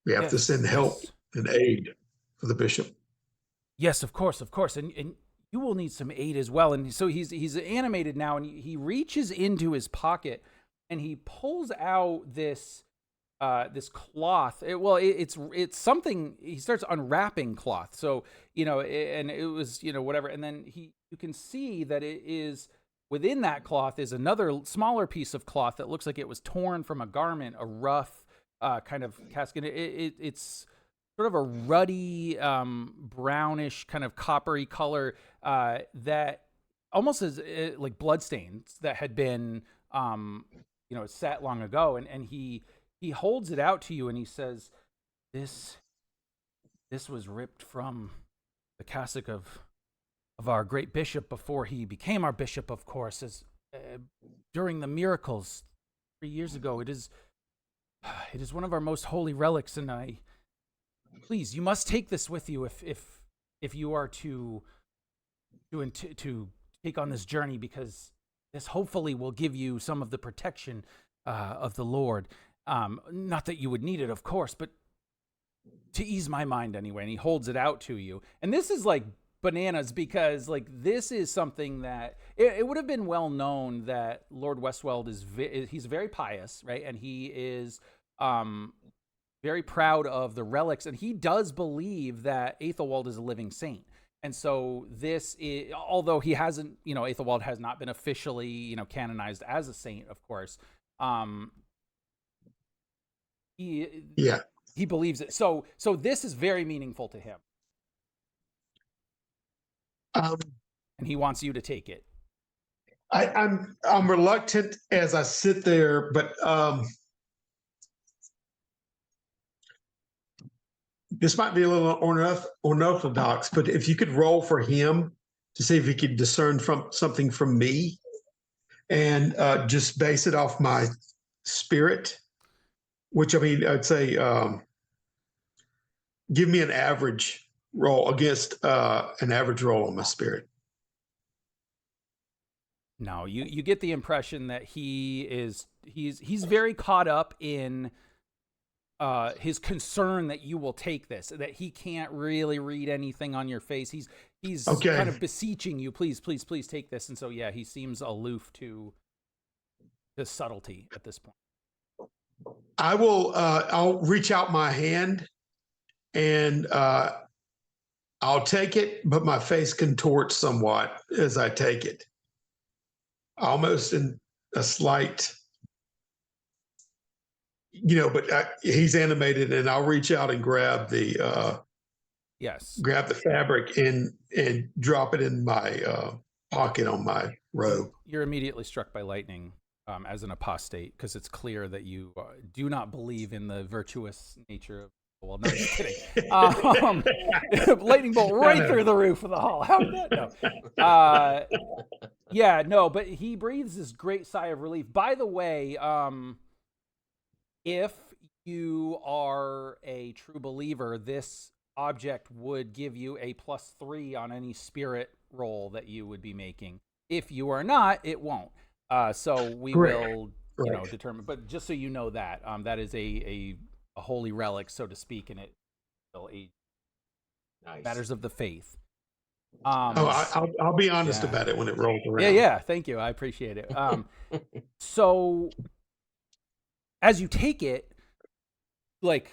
We have to send help and aid for the bishop. Yes, of course. And you will need some aid as well. And so he's animated now, and he reaches into his pocket and he pulls out this cloth. It's something. He starts unwrapping cloth. So, and it was, whatever. And then you can see that it is, within that cloth is another smaller piece of cloth that looks like it was torn from a garment, a rough kind of casket. It's sort of a ruddy, brownish, kind of coppery color that almost is like bloodstains that had been, set long ago. And he holds it out to you, and he says, "This was ripped from the cassock of our great bishop before he became our bishop, of course, as during the miracles 3 years ago. It is one of our most holy relics, and please, you must take this with you if you are to take on this journey, because this hopefully will give you some of the protection of the Lord. Not that you would need it, of course, but to ease my mind anyway." And he holds it out to you. And this is like bananas, because like this is something that it would have been well known that Lord Westweld he's very pious, right? And he is very proud of the relics, and he does believe that Aethelwald is a living saint. And so this is, although he hasn't, Aethelwald has not been officially, canonized as a saint, of course. Yeah. He believes it. So this is very meaningful to him, and he wants you to take it. I'm reluctant as I sit there, but this might be a little unorthodox, but if you could roll for him to see if he could discern something from me, and just base it off my spirit, which, I mean, I'd say give me an average roll against an average roll on my spirit. No, you get the impression that he's very caught up in his concern that you will take this, that he can't really read anything on your face. He's Okay. kind of beseeching you, please take this. And so, yeah, he seems aloof to the subtlety at this point. I will, I'll reach out my hand and I'll take it, but my face contorts somewhat as I take it, almost in a slight, but he's animated, and I'll reach out and grab the grab the fabric and drop it in my pocket on my robe. You're immediately struck by lightning as an apostate, because it's clear that you do not believe in the virtuous nature of. Well, no, just kidding. Lightning bolt right through the roof of the hall. How did that? No. Yeah, no, but he breathes this great sigh of relief. By the way, if you are a true believer, this object would give you a +3 on any spirit roll that you would be making. If you are not, it won't. So we will, determine. But just so you know that, that is a holy relic, so to speak, and it will aid matters of the faith. I'll be honest about it when it rolls around. Yeah. Thank you. I appreciate it. So as you take it, like,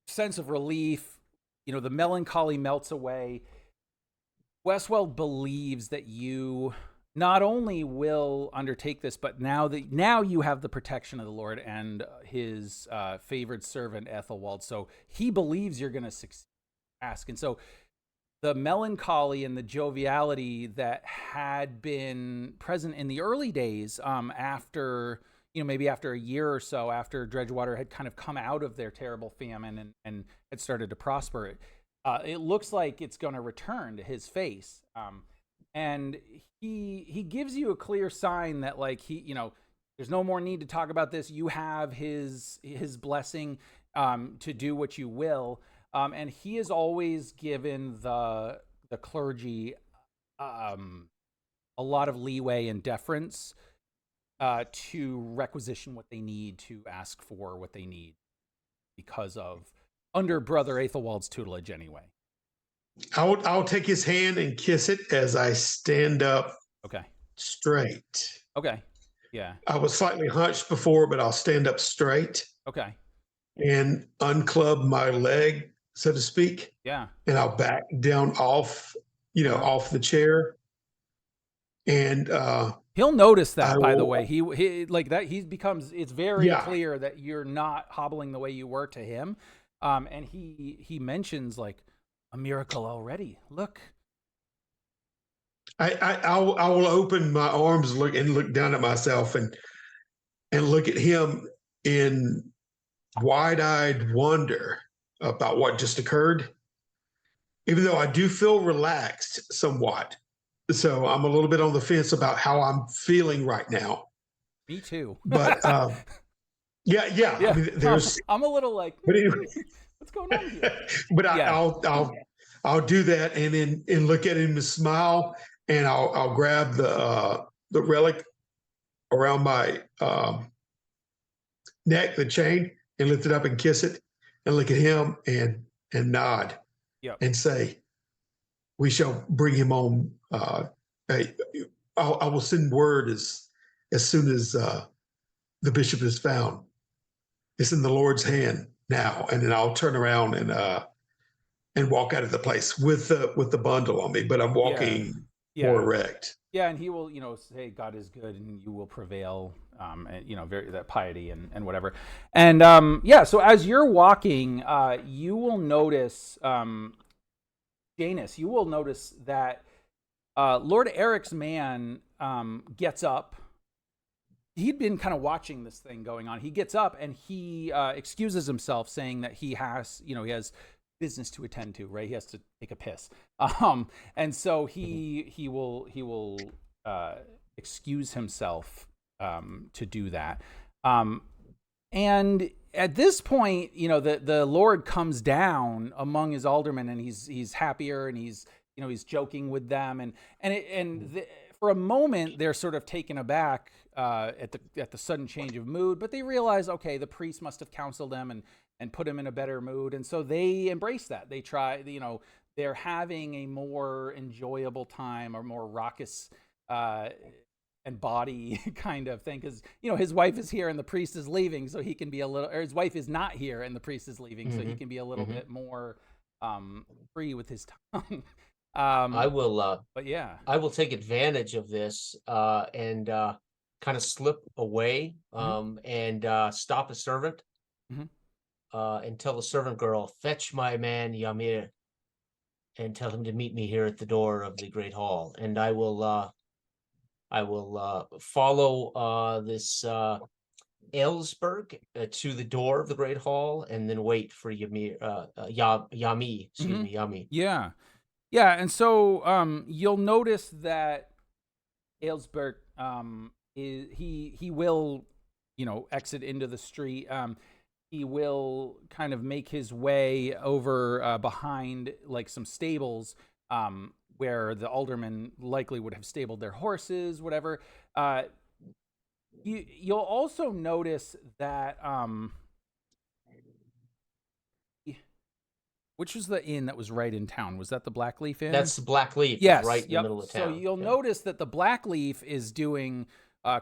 sense of relief, the melancholy melts away. Westwell believes that you not only will undertake this, but now you have the protection of the Lord and his favored servant Ethelwald. So he believes you're going to succeed. And so the melancholy and the joviality that had been present in the early days, after, maybe after a year or so after Dredgewater had kind of come out of their terrible famine and had started to prosper, it looks like it's going to return to his face. And he gives you a clear sign that, like, there's no more need to talk about this. You have his blessing to do what you will. And he has always given the clergy a lot of leeway and deference to requisition what they need, to ask for what they need, because of under Brother Aethelwald's tutelage anyway. I'll take his hand and kiss it as I stand up. Okay. Straight. Okay. Yeah. I was slightly hunched before, but I'll stand up straight. Okay. And unclub my leg, so to speak. Yeah. And I'll back down off the chair. And he'll notice that, by the way. He like that. It's very clear that you're not hobbling the way you were to him. And he mentions, like, a miracle already. Look. I will open my arms, look down at myself and look at him in wide-eyed wonder about what just occurred, even though I do feel relaxed somewhat. So I'm a little bit on the fence about how I'm feeling right now. Me too. But yeah. I mean, I'm a little like, but anyway, what's going on here? But I'll do that, and then look at him and smile, and I'll grab the relic around my neck, the chain, and lift it up and kiss it, and look at him and nod, and say, "We shall bring him home. I will send word as soon as the bishop is found. It's in the Lord's hand now." And then I'll turn around and and walk out of the place with the bundle on me, but I'm walking more erect. Yeah, and he will, say God is good and you will prevail, and, very that piety and whatever. And so as you're walking, you will notice, Janus, you will notice that Lord Eric's man gets up. He'd been kind of watching this thing going on. He gets up and he excuses himself, saying that he has business to attend to, right? He has to take a piss. And so he will excuse himself to do that. And at this point, the Lord comes down among his aldermen, and he's happier, and he's joking with them, for a moment they're sort of taken aback at the sudden change of mood, but they realize, okay, the priest must have counseled them and put him in a better mood, and so they embrace that. They try, they're having a more enjoyable time, or more raucous and body kind of thing, because his wife is here and the priest is leaving, so he can be a little, or his wife is not here and the priest is leaving, so he can be a little bit more free with his tongue. I will but yeah, I will take advantage of this and kind of slip away and stop a servant and tell the servant girl, fetch my man Ymir and tell him to meet me here at the door of the great hall. And I will follow this Ellsberg to the door of the great hall, and then wait for Yami. Yeah, and so you'll notice that Aylesbury he will exit into the street. He will kind of make his way over behind like some stables where the aldermen likely would have stabled their horses, whatever. You'll also notice that which was the inn that was right in town? Was that the Blackleaf Inn? That's the Blackleaf. Yes, right in the middle of town. So you'll notice that the Blackleaf is doing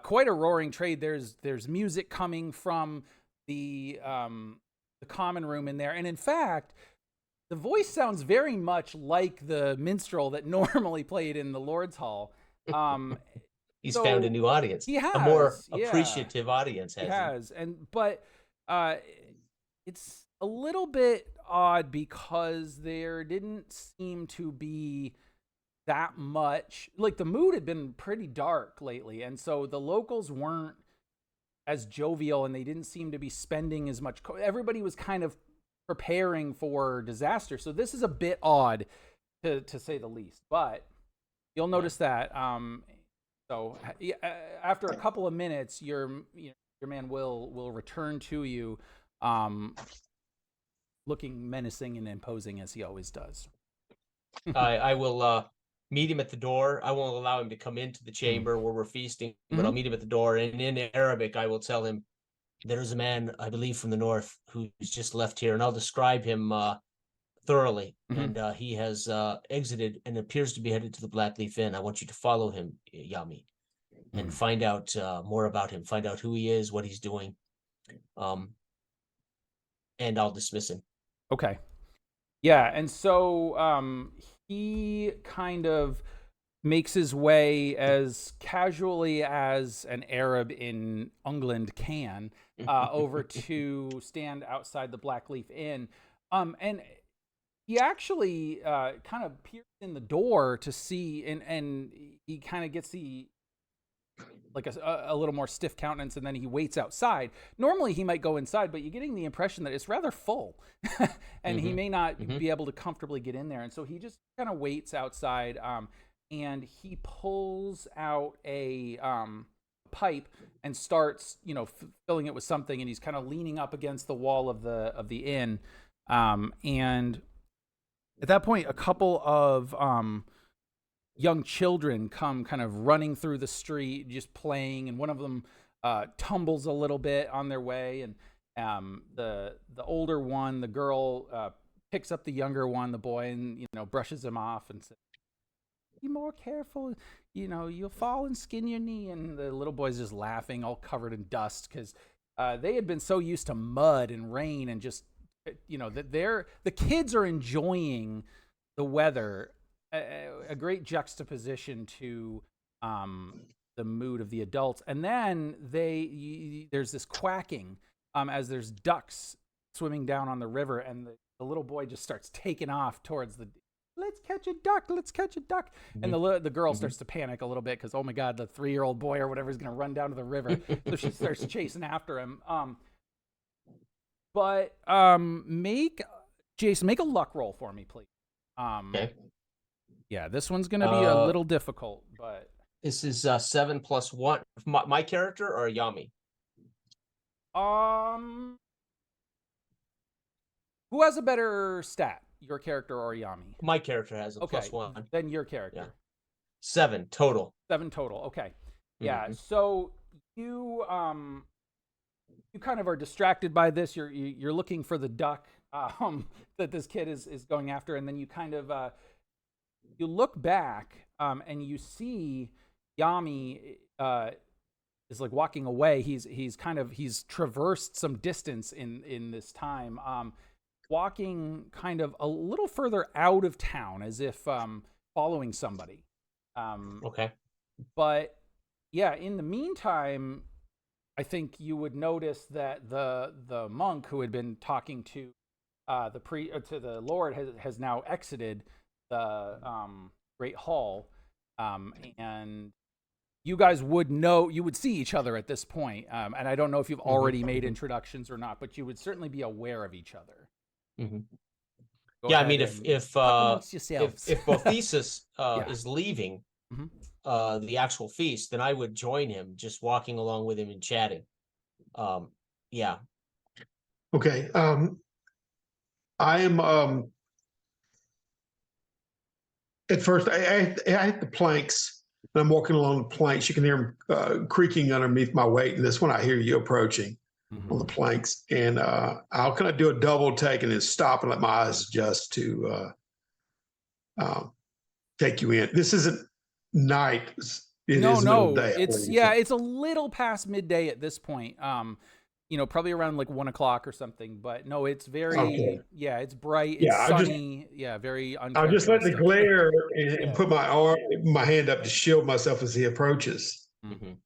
quite a roaring trade. There's music coming from the common room in there, and in fact, the voice sounds very much like the minstrel that normally played in the Lord's Hall. He's found a new audience. He has a more appreciative audience. But it's a little bit odd because there didn't seem to be that much, like the mood had been pretty dark lately, and so the locals weren't as jovial, and they didn't seem to be spending as much. Everybody was kind of preparing for disaster, so this is a bit odd to say the least, but you'll notice that so after a couple of minutes your man will return to you, looking menacing and imposing as he always does. I will meet him at the door. I won't allow him to come into the chamber where we're feasting, but I'll meet him at the door, and in Arabic I will tell him, there's a man, I believe from the north, who's just left here, and I'll describe him thoroughly. And he has exited and appears to be headed to the Blackleaf Inn. I want you to follow him, Yami, and find out more about him, find out who he is, what he's doing, and I'll dismiss him. Okay. Yeah, and so he kind of makes his way as casually as an Arab in England can over to stand outside the Blackleaf Inn. And he actually kind of peers in the door to see, and he kind of gets like a little more stiff countenance, and then he waits outside. Normally he might go inside, but you're getting the impression that it's rather full and he may not be able to comfortably get in there. And so he just kind of waits outside, and he pulls out a pipe and starts, filling it with something, and he's kind of leaning up against the wall of the inn. And at that point, a couple of young children come kind of running through the street, just playing, and one of them tumbles a little bit on their way, and the older one, the girl, picks up the younger one, the boy, and brushes him off and says, "Be more careful, you'll fall and skin your knee." And the little boy's just laughing, all covered in dust, because they had been so used to mud and rain and just you know, that the kids are enjoying the weather, a great juxtaposition to the mood of the adults. And then there's this quacking as there's ducks swimming down on the river, and the little boy just starts taking off towards the, let's catch a duck, let's catch a duck. And the girl starts to panic a little bit because, oh my God, the 3-year-old boy or whatever is going to run down to the river. So she starts chasing after him. But Jason, make a luck roll for me, please. Okay. Yeah, this one's going to be a little difficult, but This is 7 + 1. My character or Yami? who has a better stat, your character or Yami? My character has a Okay, +1. then your character. Yeah. 7 total. 7 total. Okay. Yeah. So you kind of are distracted by this. You're looking for the duck that this kid is going after, and then you kind of you look back and you see Yami is like walking away. He's traversed some distance in this time, walking kind of a little further out of town, as if following somebody. Okay. But yeah, in the meantime, I think you would notice that the monk who had been talking to the Lord has now exited the great hall, and you guys would see each other at this point. And I don't know if you've already made introductions or not, but you would certainly be aware of each other. Yeah, I mean, if Boethius Yeah. is leaving the actual feast, then I would join him, just walking along with him and chatting. Yeah. Okay. I am at first I hit the planks, and I'm walking along the planks. You can hear them creaking underneath my weight, and that's when I hear you approaching on the planks. And I'll kind of do a double take and then stop and let my eyes adjust to take you in. This isn't night. It is middle day. It's a little past midday at this point. Probably around like 1 o'clock or something. But no, it's very it's bright, it's sunny, very uncharacteristic. I'll just let the glare and put my hand up to shield myself as he approaches. I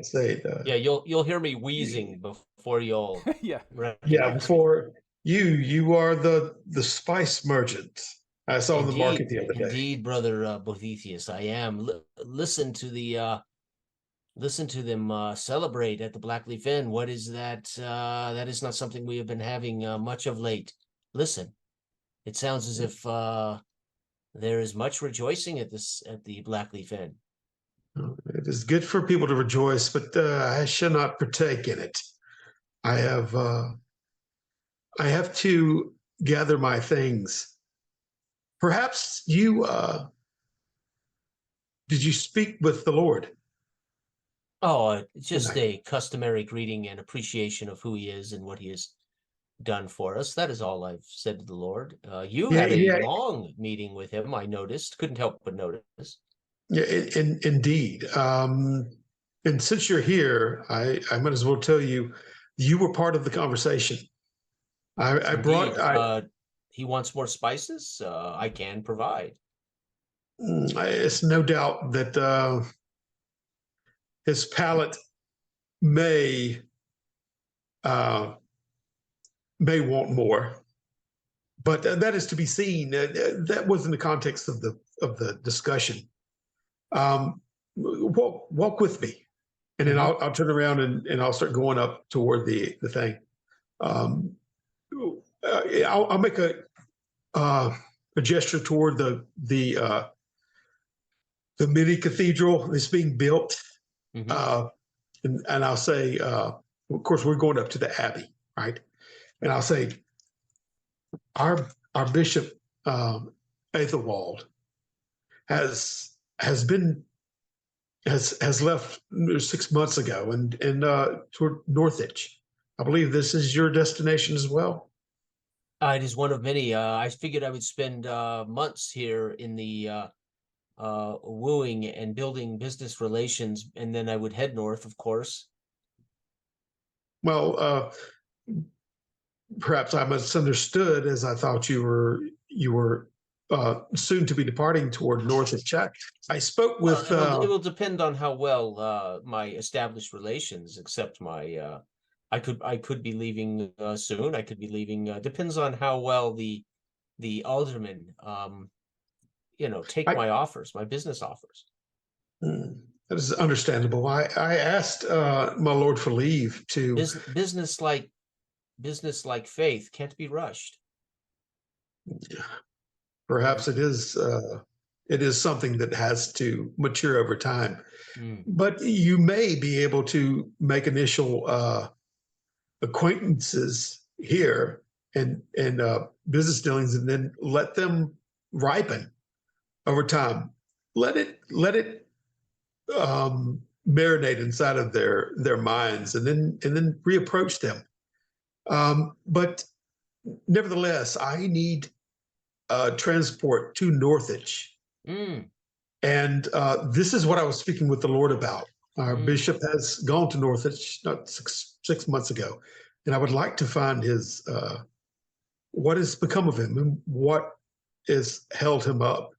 say, you'll hear me wheezing before you'll. Before you are the spice merchant I saw in the market the other day. Indeed, brother Boethius, I am. Listen to them celebrate at the Blackleaf Inn. What is that? That is not something we have been having much of late. Listen, it sounds as if there is much rejoicing at the Blackleaf Inn. It is good for people to rejoice, but I shall not partake in it. I have to gather my things. Perhaps you did you speak with the Lord? Oh, just a customary greeting and appreciation of who he is and what he has done for us. That is all I've said to the Lord. You had a long meeting with him, I noticed. Couldn't help but notice. Yeah, indeed. And since you're here, I might as well tell you, you were part of the conversation. He wants more spices. I can provide. It's no doubt that his palate may want more, but that is to be seen. That was in the context of the discussion. Walk with me, and then I'll turn around and I'll start going up toward the thing. I'll make a gesture toward the mini cathedral that's being built, and I'll say, of course, we're going up to the abbey, right? And I'll say, our bishop Aethelwald has left 6 months ago and toward Northwich. I believe this is your destination as well. It is one of many. I figured I would spend months here in the wooing and building business relations, and then I would head north, of course. Well, perhaps I misunderstood, as I thought you were soon to be departing toward north of Czech. I spoke with. It will depend on how well my established relations accept my. I could be leaving soon. I could be leaving. Depends on how well the aldermen, take my offers, my business offers. That is understandable. I asked my lord for leave to. Business like faith can't be rushed. Perhaps it is something that has to mature over time. But you may be able to make initial acquaintances here and business dealings, and then let them ripen over time. Let it marinate inside of their minds, and then reapproach them. But nevertheless, I need transport to Northwich. And this is what I was speaking with the Lord about. Our bishop has gone to Northwich not six months ago, and I would like to find his what has become of him and what has held him up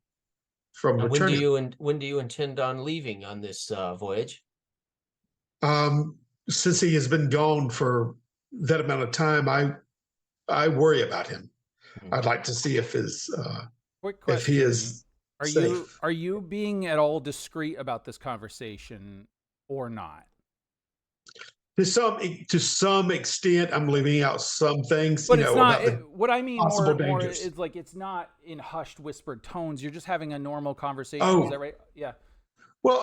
from returning. When do you intend on leaving on this voyage? Since he has been gone for that amount of time, I worry about him. I'd like to see if Quick question. if he is safe. Are you being at all discreet about this conversation or not? To some extent, I'm leaving out some things. But it's not. What I mean more is like it's not in hushed, whispered tones. You're just having a normal conversation. Oh. Is that right? Yeah. Well,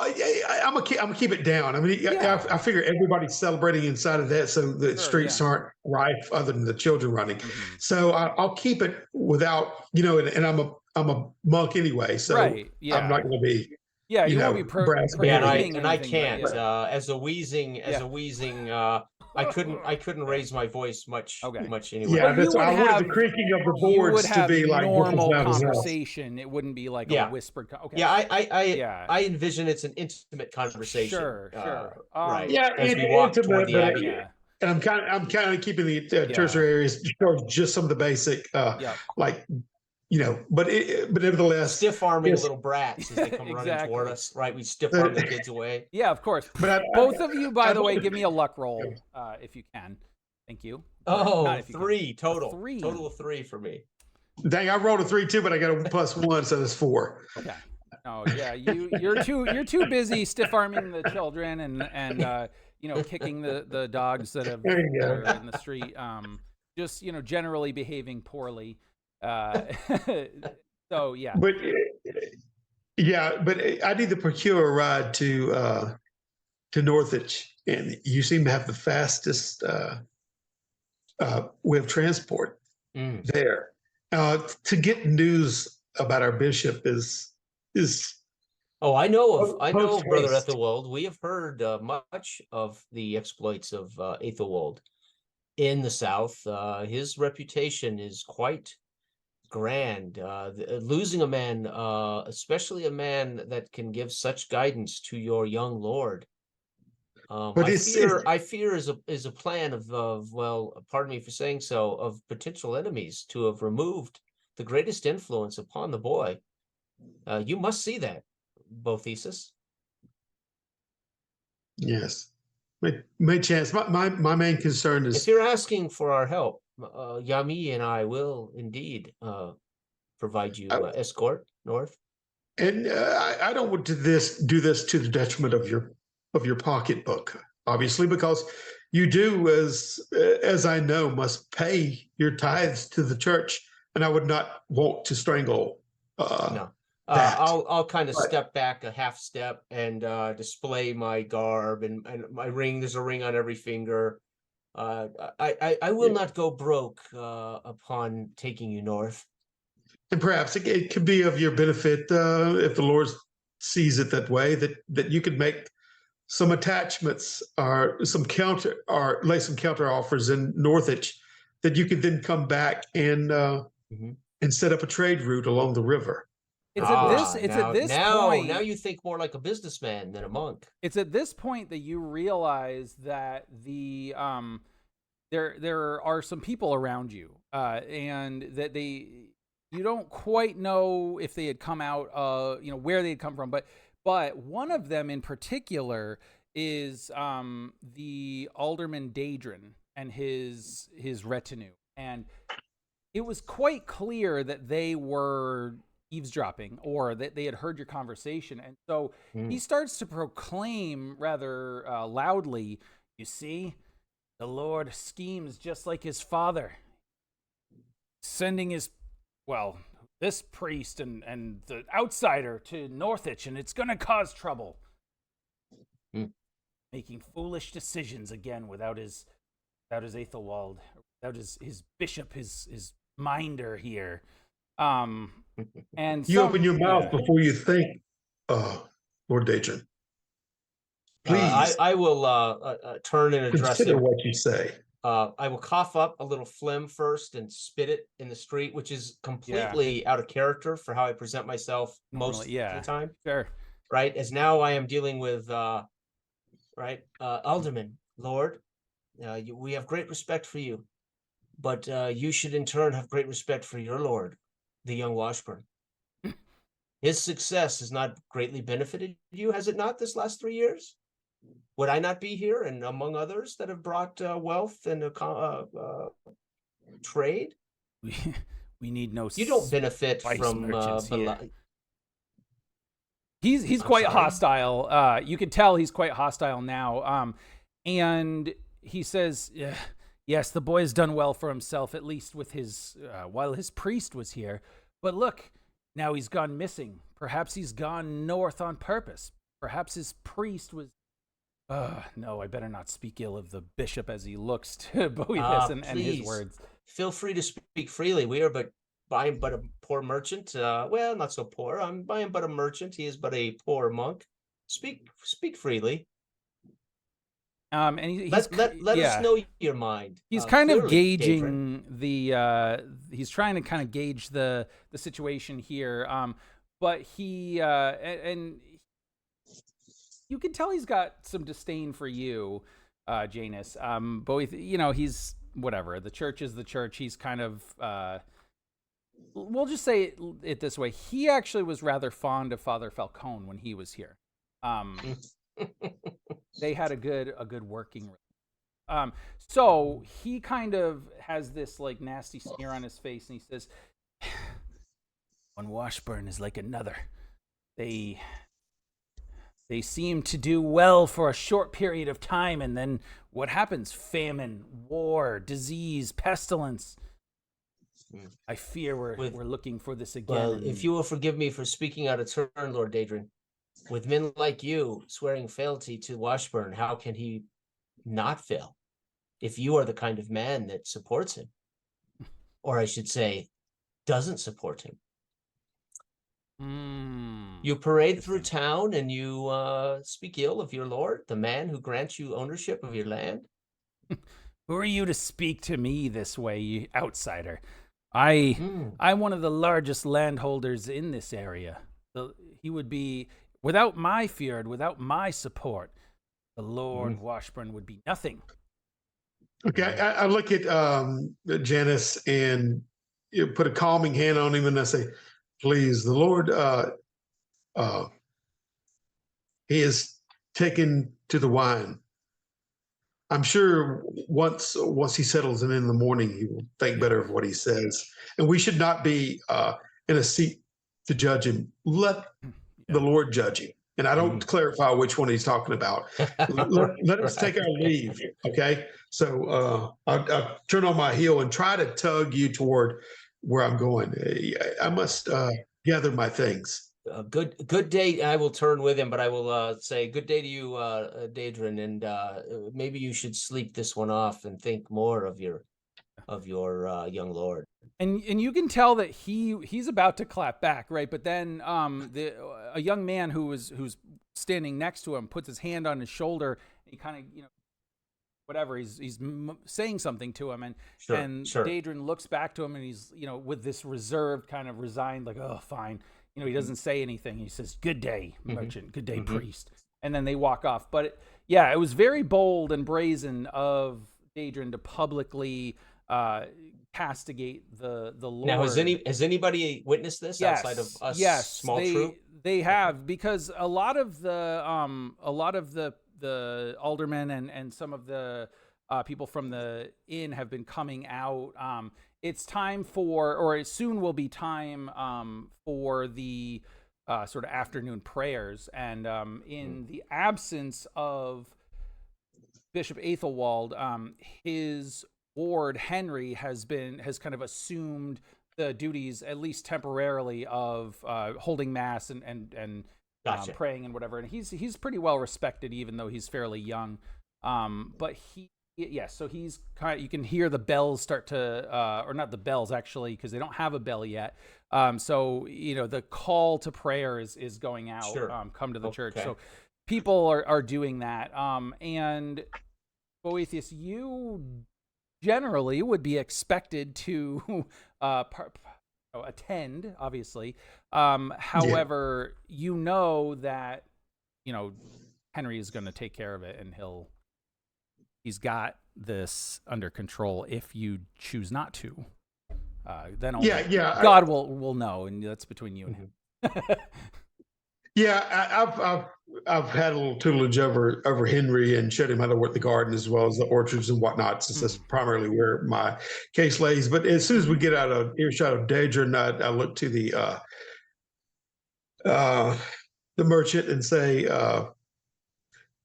I'm gonna keep it down. I mean, I figure everybody's celebrating inside of that, so the streets aren't rife other than the children running. So I'll keep it without, and I'm a monk anyway, so I'm not going to be. Yeah, you won't be and I can't. As a wheezing, I couldn't raise my voice much anyway. Yeah, that's why I wanted the creaking of the boards to be like normal conversation. It wouldn't be like a whispered. I envision it's an intimate conversation. Sure. Right. Yeah, as we walk toward the abbey. And I'm kind of keeping the tertiary areas just some of the basic, but nevertheless, stiff arming little brats as they come running toward us. Right, we stiff arm the kids away. Yeah, of course. But both of you, by the way, give me a luck roll if you can. Thank you. Three total. Total of 3 for me. Dang, I rolled a 3 too, but I got a +1, so that's 4. Okay. Oh yeah, you're too busy stiff arming the children and kicking the dogs that are in the street. Just generally behaving poorly. So yeah. But I need to procure a ride to Northwich, and you seem to have the fastest way of transport there. To get news about our bishop is. Oh, I know, Brother Ethelwald. We have heard much of the exploits of Ethelwald in the south. His reputation is quite grand. Losing a man, especially a man that can give such guidance to your young lord, I fear is a plan of well, pardon me for saying so, of potential enemies to have removed the greatest influence upon the boy. You must see that, Boethius. Yes, may chance. My main concern is, if you're asking for our help, Yami and I will indeed provide you escort north. And I don't want to do this to the detriment of your pocketbook, obviously, because you do, as I know, must pay your tithes to the church, and I would not want to strangle. No. I'll kind of step back a half step and display my garb and my ring. There's a ring on every finger. I will not go broke upon taking you north. And perhaps it could be of your benefit if the Lord sees it that way, that you could make some attachments or lay some counter offers in Northwich, that you could then come back and set up a trade route along the river. It's at this point. Now you think more like a businessman than a monk. It's at this point that you realize that the there are some people around you, and that you don't quite know if they had come out, where they had come from, but one of them in particular is the Alderman Daedrin and his retinue, and it was quite clear that they were eavesdropping or that they had heard your conversation, and so he starts to proclaim rather loudly, "You see, the Lord schemes just like his father, sending this priest and the outsider to Northwich, and it's gonna cause trouble. Making foolish decisions again without his Aethelwald, without his bishop, his minder here." And you open your mouth before you think, Lord Daedrin. Please, I will turn and address consider him. what you say. I will cough up a little phlegm first and spit it in the street, which is completely out of character for how I present myself most of the time. Sure. Right, as now I am dealing with Alderman, Lord, we have great respect for you, but you should in turn have great respect for your lord, the young Washburn. His success has not greatly benefited you, has it not, this last 3 years? Would I not be here, and among others that have brought wealth and trade? We need no. You don't benefit from. He's quite hostile. You can tell he's quite hostile now. And he says, "Yes, the boy has done well for himself, at least with his while his priest was here. But look, now he's gone missing. Perhaps he's gone north on purpose. Perhaps his priest was." No, I better not speak ill of the bishop as he looks to Boethius and his words. Feel free to speak freely. I am but a poor merchant. Well, not so poor. I am but a merchant. He is but a poor monk. Speak freely. And let us know your mind. He's kind of gauging he's trying to kind of gauge the situation here. But he and you can tell he's got some disdain for you, Janus. Both, he's whatever. The church is the church. He's kind of, we'll just say it this way. He actually was rather fond of Father Falcone when he was here. They had a good working relationship. So he kind of has this like nasty sneer on his face, and he says, "One Washburn is like another. They seem to do well for a short period of time, and then what happens? Famine, war, disease, pestilence. I fear we're looking for this again." Well, if you will forgive me for speaking out of turn, Lord Daedrin, with men like you swearing fealty to Washburn, how can he not fail? If you are the kind of man that supports him, or I should say, doesn't support him. You parade through town and you speak ill of your lord, the man who grants you ownership of your land. Who are you to speak to me this way, you outsider? I'm one of the largest landholders in this area. He would be, without my fear, without my support, the Lord Washburn would be nothing. Okay, I look at Janus and put a calming hand on him, and I say, "Please, the Lord, he is taken to the wine. I'm sure once he settles in the morning, he will think better of what he says. And we should not be in a seat to judge him. Let the Lord judge him." And I don't clarify which one he's talking about. Let us take our leave, okay? So I'll turn on my heel and try to tug you toward where I'm going. I must gather my things. Good day. I will turn with him, but I will say good day to you, Daedrin, and maybe you should sleep this one off and think more of your young lord. And you can tell that he's about to clap back, right? But then a young man who's standing next to him puts his hand on his shoulder. And he kind of whatever he's saying something to him, and Daedrin looks back to him, and he's with this reserved kind of resigned, like, oh fine. He doesn't say anything. He says, "Good day, merchant. Good day, priest." And then they walk off. But it was very bold and brazen of Daedrin to publicly castigate the Lord. Now, has anybody witnessed this outside of us? Yes, small troop. They have, because a lot of the aldermen and some of the people from the inn have been coming out. It's time for, or it soon will be time for the sort of afternoon prayers, and in the absence of Bishop Aethelwald, his ward Henry has kind of assumed the duties, at least temporarily, of holding mass and Gotcha. praying and whatever. And he's pretty well respected, even though he's fairly young. But so he's kind of, you can hear the bells start to, or not the bells actually, because they don't have a bell yet. So the call to prayer is going out. Sure. Come to the church. Okay. So people are doing that. And Boethius, you generally would be expected to attend, obviously. However, you know that Henry is going to take care of it, and he's got this under control. If you choose not to, then only God will know, and that's between you and him. Yeah, I've had a little tutelage over Henry and showed him how to work the garden as well as the orchards and whatnot, since that's primarily where my case lays. But as soon as we get out of earshot of Daedrin, I look to the merchant and say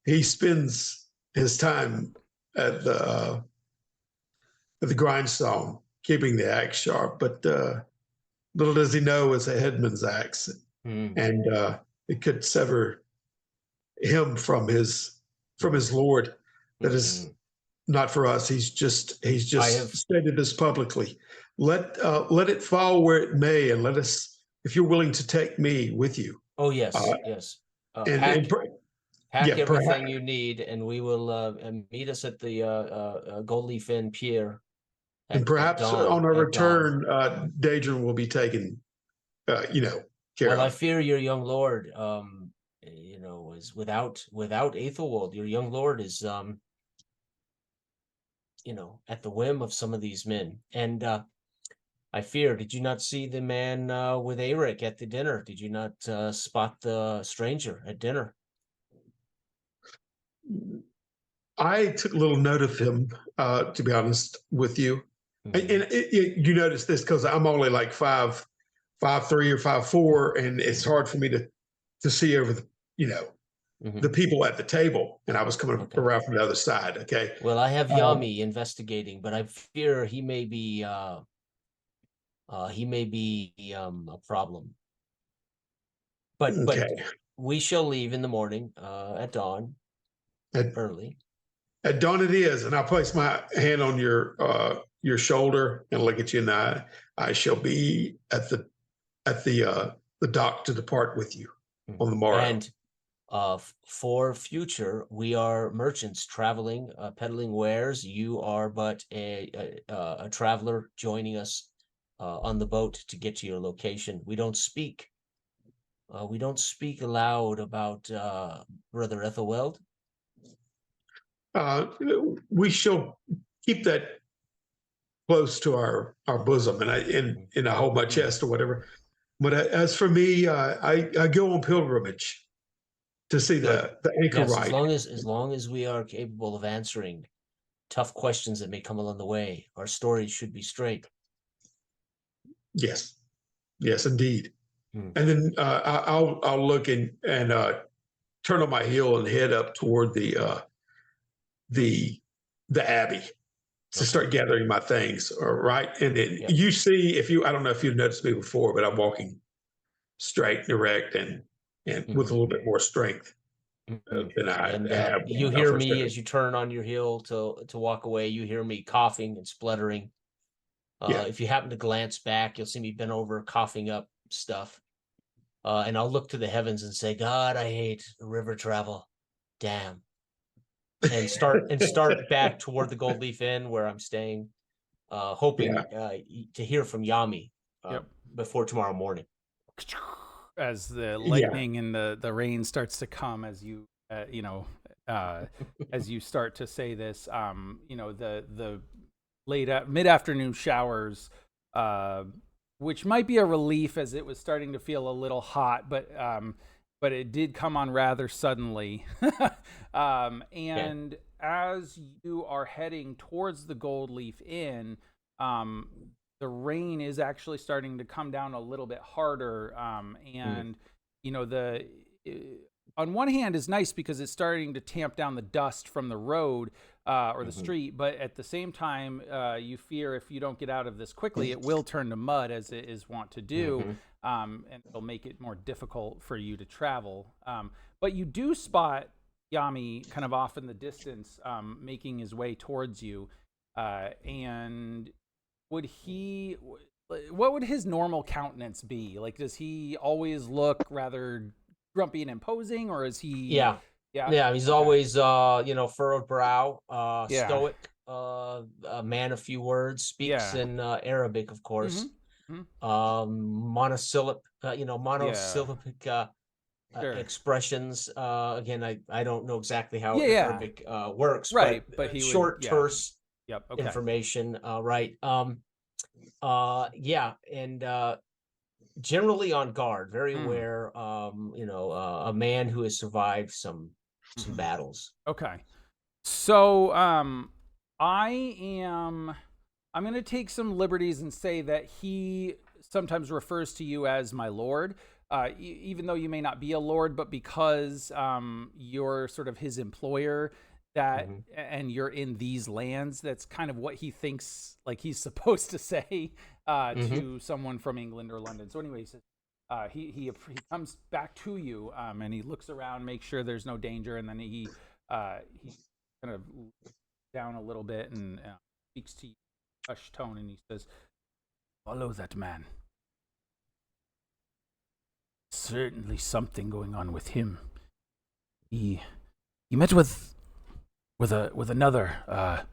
he spends his time at the grindstone, keeping the axe sharp. But little does he know it's a headman's axe, and it could sever him from his Lord. That is not for us. He's just stated this publicly. Let it fall where it may, and let us, if you're willing to take me with you. Oh yes, yes. Pack everything you need, and we will meet us at the Gold Leaf Inn Pier. And perhaps on our return, Daedrin will be taken, care of. I fear your young lord, is without Aethelwald. Your young lord is, at the whim of some of these men. And I fear, did you not see the man with Eric at the dinner? Did you not spot the stranger at dinner? I took a little note of him, to be honest with you. And you notice this because I'm only like 5'3" or 5'4", and it's hard for me to see over the people at the table. And I was coming around from the other side. Okay. Well, I have Yami investigating, but I fear he may be a problem. But we shall leave in the morning at dawn, early. At dawn it is, and I'll place my hand on your shoulder and look at you, and I shall be at the dock to depart with you on the morrow. And for future, we are merchants traveling, peddling wares. You are but a traveler joining us on the boat to get to your location. We don't speak aloud about Brother Ethelwald. We shall keep that close to our bosom, and I hold my chest or whatever. But as for me, I go on pilgrimage to see the anchor right. As long as we are capable of answering tough questions that may come along the way, our stories should be straight. Yes, indeed. And then I'll look and turn on my heel and head up toward the abbey to start gathering my things. All right. And then you see, I don't know if you've noticed me before, but I'm walking straight and erect and with a little bit more strength than I have. You hear me as you turn on your heel to walk away. You hear me coughing and spluttering. If you happen to glance back, you'll see me bent over, coughing up stuff. And I'll look to the heavens and say, God, I hate river travel. Damn. And start back toward the Gold Leaf Inn where I'm staying, hoping to hear from Yami before tomorrow morning. As the lightning and the rain starts to come, as you as you start to say this. The mid-afternoon showers, which might be a relief as it was starting to feel a little hot, but it did come on rather suddenly. And as you are heading towards the Gold Leaf Inn, the rain is actually starting to come down a little bit harder. And on one hand is nice because it's starting to tamp down the dust from the road or the street, but at the same time, you fear if you don't get out of this quickly, it will turn to mud as it is wont to do, and it'll make it more difficult for you to travel. But you do spot Yami kind of off in the distance, making his way towards you, and what would his normal countenance be? Like, does he always look rather grumpy and imposing, or is he? Yeah. He's always, furrowed brow, stoic, a man of few words, speaks in Arabic, of course. Monosyllabic, expressions. Again, I don't know exactly how Arabic works, right? But he short, terse okay. information. Right. And generally on guard, very aware. A man who has survived some battles. Okay. So I'm going to take some liberties and say that he sometimes refers to you as my lord, even though you may not be a lord, but because you're sort of his employer, and you're in these lands, that's kind of what he thinks like he's supposed to say to someone from England or London. So anyways, he comes back to you, and he looks around, makes sure there's no danger, and then he kind of down a little bit and speaks to you in a hushed tone, and he says, "Follow that man. Certainly something going on with him. He met with another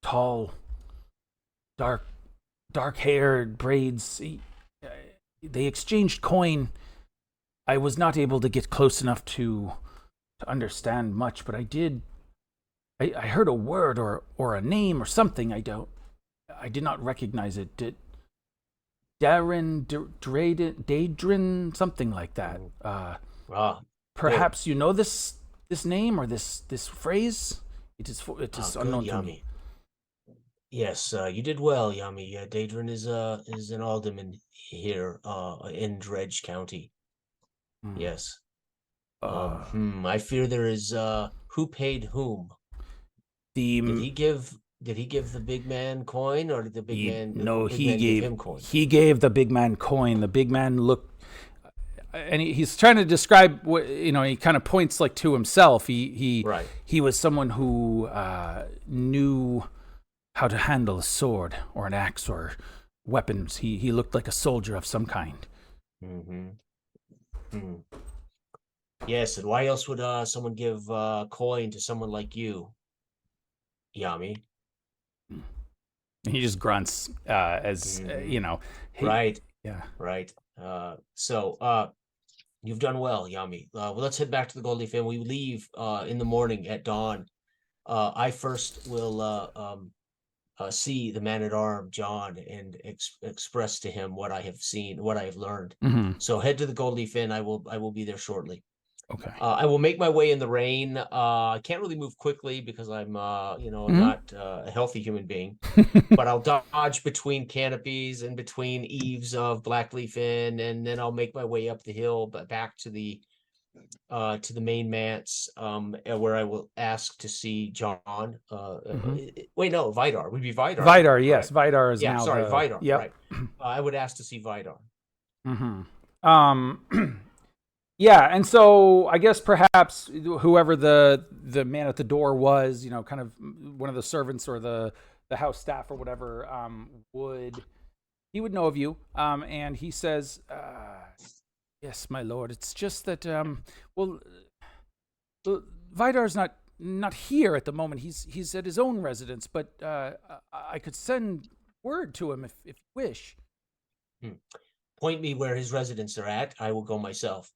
tall, dark-haired, braids. They exchanged coin. I was not able to get close enough to understand much, but I did. I heard a word or a name or something. I did not recognize it. Daedrin, something like that. Perhaps you know this name or this phrase. It is unknown to me. Yes, you did well, Yami. Daedrin is an alderman here in Dredge County. Yes. I fear there is who paid whom. Did he give the big man coin, or did the big man? No, he gave him coin. He gave the big man coin. The big man looked, and he's trying to describe what he kind of points like to himself. He was someone who knew how to handle a sword or an axe or weapons. He looked like a soldier of some kind. Yes, and why else would someone give coin to someone like you, Yami? He just grunts as Right. Yeah. Right. So you've done well, Yami. Well, let's head back to the Gold Leaf Inn. We leave in the morning at dawn. I first will see the man-at-arms, John, and express to him what I have seen, what I have learned. So head to the Gold Leaf Inn. I will be there shortly. Okay. I will make my way in the rain. I can't really move quickly because I'm, not a healthy human being. But I'll dodge between canopies and between eaves of Blackleaf Inn, and then I'll make my way up the hill, but back to the main manse, where I will ask to see John. Wait, no, Vidar. Would be Vidar. Vidar, yes, right? Vidar is now. Vidar. Yep. Right. I would ask to see Vidar. Yeah, and so I guess perhaps whoever the man at the door was, kind of one of the servants or the house staff or whatever, would know of you, and he says, "Yes, my lord. It's just that Vidar's not here at the moment. He's at his own residence, but I could send word to him if you wish." Point me where his residence are at. I will go myself.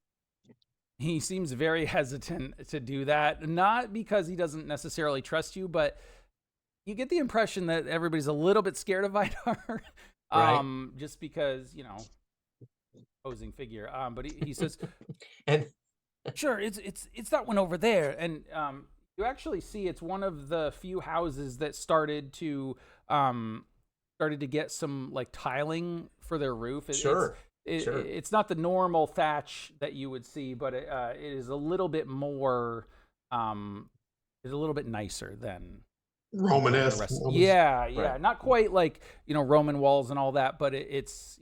he seems very hesitant to do that. Not because he doesn't necessarily trust you, but you get the impression that everybody's a little bit scared of Vidar. Right. Just because, posing figure. But he says, And sure, it's that one over there. And you actually see it's one of the few houses that started to get some like tiling for their roof. sure. It's not the normal thatch that you would see, but it is a little bit more is a little bit nicer than the Romanesque. rest. almost. Yeah, Right. not quite like Roman walls and all that, but it's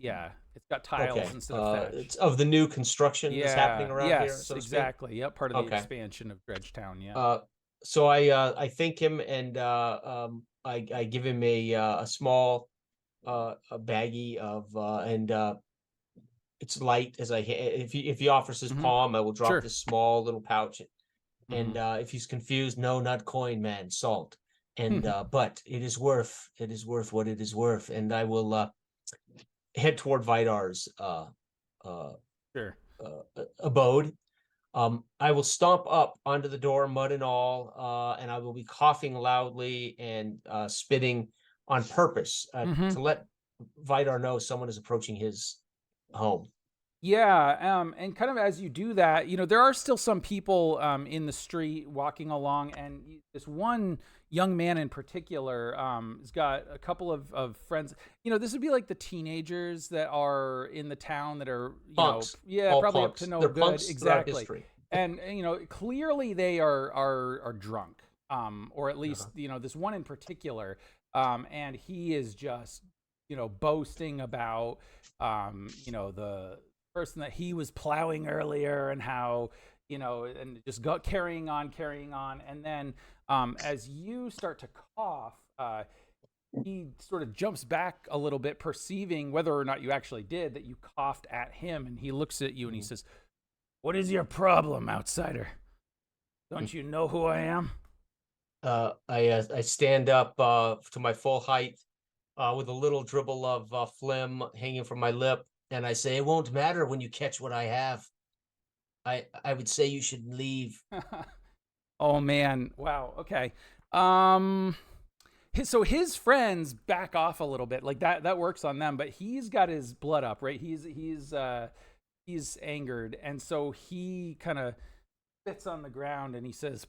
got tiles Okay. instead of thatch. It's of the new construction that's happening around here, Yes, so to speak. exactly. Yep, part of the Okay. expansion of Dredgetown. Yeah. So I thank him, and I give him a small a baggie of and it's light as if he offers his Mhm. palm, I will drop Sure. this small little pouch. Mhm. And if he's confused, no, not coin, man, salt. And but it is worth what it is worth. And I will head toward Vidar's Sure. abode. I will stomp up onto the door, mud and all, and I will be coughing loudly and spitting on purpose Mhm. to let Vidar know someone is approaching his home. Yeah, and kind of as you do that, there are still some people in the street walking along, and this one young man in particular has got a couple of friends. This would be like the teenagers that are in the town that are, Punks. yeah, All probably punks. up to no They're good. punks throughout Exactly. history. And clearly they are drunk, or at least this one in particular, and he is just boasting about the person that he was plowing earlier, and how and just carrying on, and then as you start to cough, he sort of jumps back a little bit, perceiving whether or not you actually did that, you coughed at him, and he looks at you and he says, "What is your problem, outsider? Don't you know who I am?" I stand up to my full height with a little dribble of phlegm hanging from my lip, and I say, "It won't matter when you catch what I have. I would say you should leave." Oh man, wow. Okay. So his friends back off a little bit, like that works on them, but he's got his blood up, right? He's angered, and so he kind of spits on the ground and he says,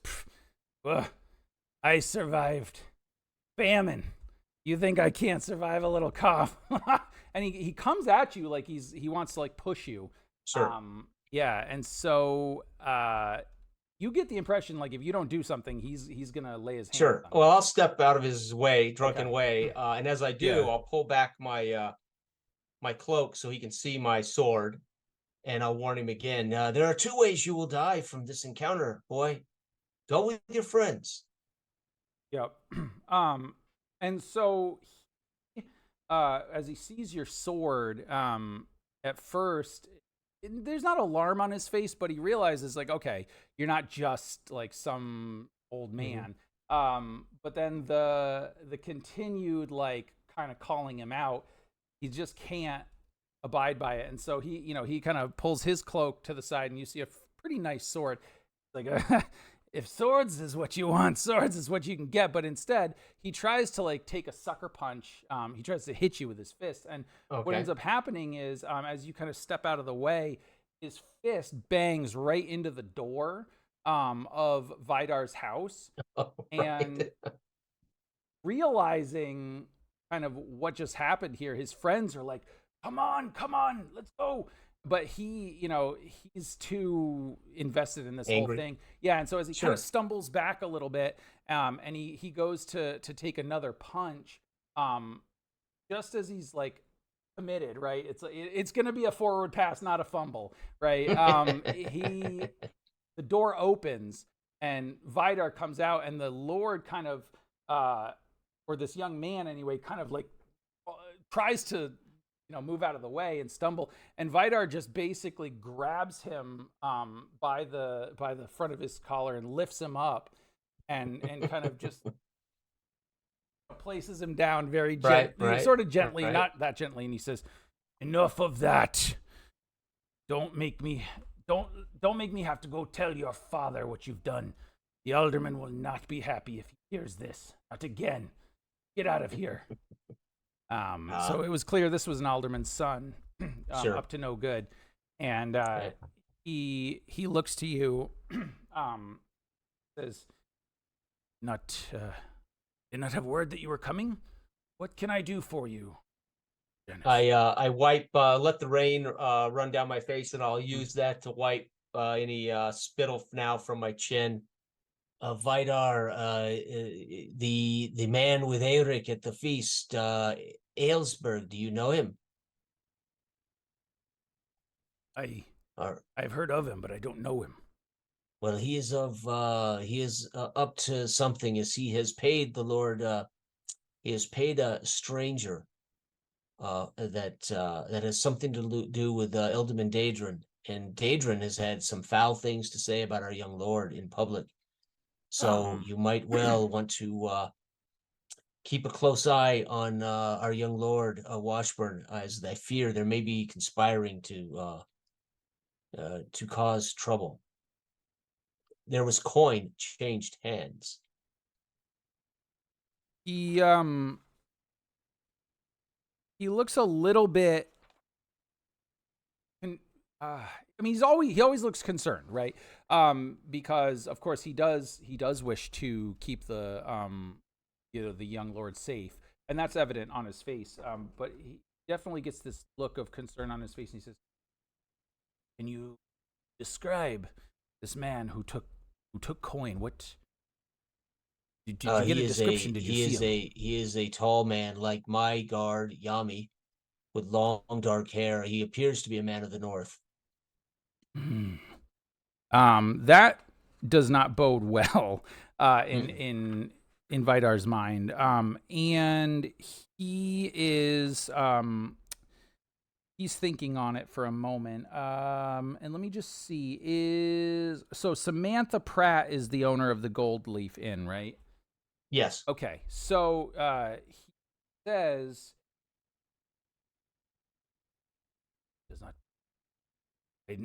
"Ugh, I survived famine. You think I can't survive a little cough?" And he comes at you like he wants to like push you. Sure. Yeah, and so you get the impression like if you don't do something, he's gonna lay his hands Sure. on you. Well, I'll step out of his way, drunken Okay. way, and as I do, Yeah. I'll pull back my my cloak so he can see my sword, and I'll warn him again. There are two ways you will die from this encounter, boy. Go with your friends. Yep. And so as he sees your sword, at first there's not alarm on his face, but he realizes like, okay, you're not just like some old man. But then the continued like kind of calling him out, he just can't abide by it. And so he kind of pulls his cloak to the side, and you see a pretty nice sword. Like if swords is what you want, swords is what you can get. But instead, he tries to like take a sucker punch. He tries to hit you with his fist, and what ends up happening is, as you kind of step out of the way, his fist bangs right into the door of Vidar's house. And realizing kind of what just happened here, his friends are like, come on, let's go. But he's too invested in this Angry. whole thing. Yeah, and so as he kind of stumbles back a little bit, and he goes to take another punch, just as he's like committed, right? It's going to be a forward pass, not a fumble, right? The door opens and Vidar comes out, and the Lord kind of, or this young man anyway, kind of like tries to move out of the way and stumble, and Vidar just basically grabs him by the front of his collar and lifts him up, and kind of just places him down very gently, sort of gently, not that gently, and he says, "Enough of that. Don't make me don't make me have to go tell your father what you've done. The alderman will not be happy if he hears this. Not again. Get out of here. So it was clear this was an alderman's son, Sure. up to no good, and Okay. he looks to you, says, did not have word that you were coming. What can I do for you, Janus? I wipe, let the rain run down my face, and I'll use that to wipe any spittle now from my chin. Vidar, the man with Eric at the feast, Aylesburg, do you know him? I've heard of him, but I don't know him. Well, he is up to something, as he has paid the Lord. He has paid a stranger that has something to do with Ildaman Daedrin, and Daedrin has had some foul things to say about our young lord in public. So you might well want to keep a close eye on our young lord, Washburn, as I fear there may be conspiring to cause trouble. There was coin changed hands. He looks a little bit. I mean, he always looks concerned, right? Because of course he does wish to keep the the young lord safe, and that's evident on his face. But he definitely gets this look of concern on his face, and he says, "Can you describe this man who took coin? What did you get a description? Did you see him?" He is a tall man like my guard Yami, with long dark hair. He appears to be a man of the north. That does not bode well in Vidar's mind. And he is he's thinking on it for a moment. And let me just see. So Samantha Pratt is the owner of the Gold Leaf Inn, right? Yes. Okay. So he says does not.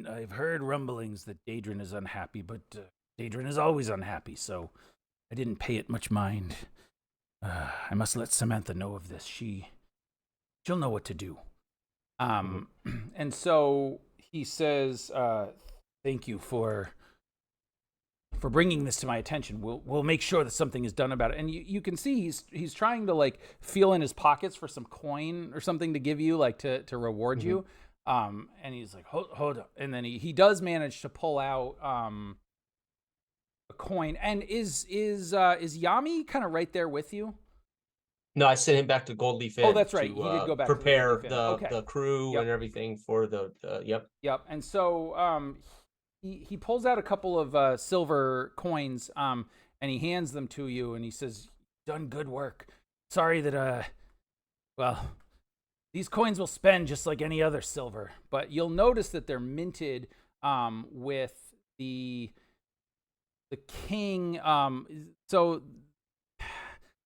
I've heard rumblings that Daedrin is unhappy, but Daedrin is always unhappy, so I didn't pay it much mind. I must let Samantha know of this. She'll know what to do. And so he says, "Thank you for bringing this to my attention. We'll make sure that something is done about it." And you can see he's trying to like feel in his pockets for some coin or something to give you, like to reward you. And he's like, hold up. And then he does manage to pull out a coin. And is Yami kind of right there with you? No, I sent him back to Gold Leaf Inn. Oh, that's right. He did go back to the prepare Gold Leaf Inn. the crew and everything for the yep. And so he pulls out a couple of silver coins and he hands them to you, and he says, "Done good work. Sorry that these coins will spend just like any other silver, but you'll notice that they're minted with the king. So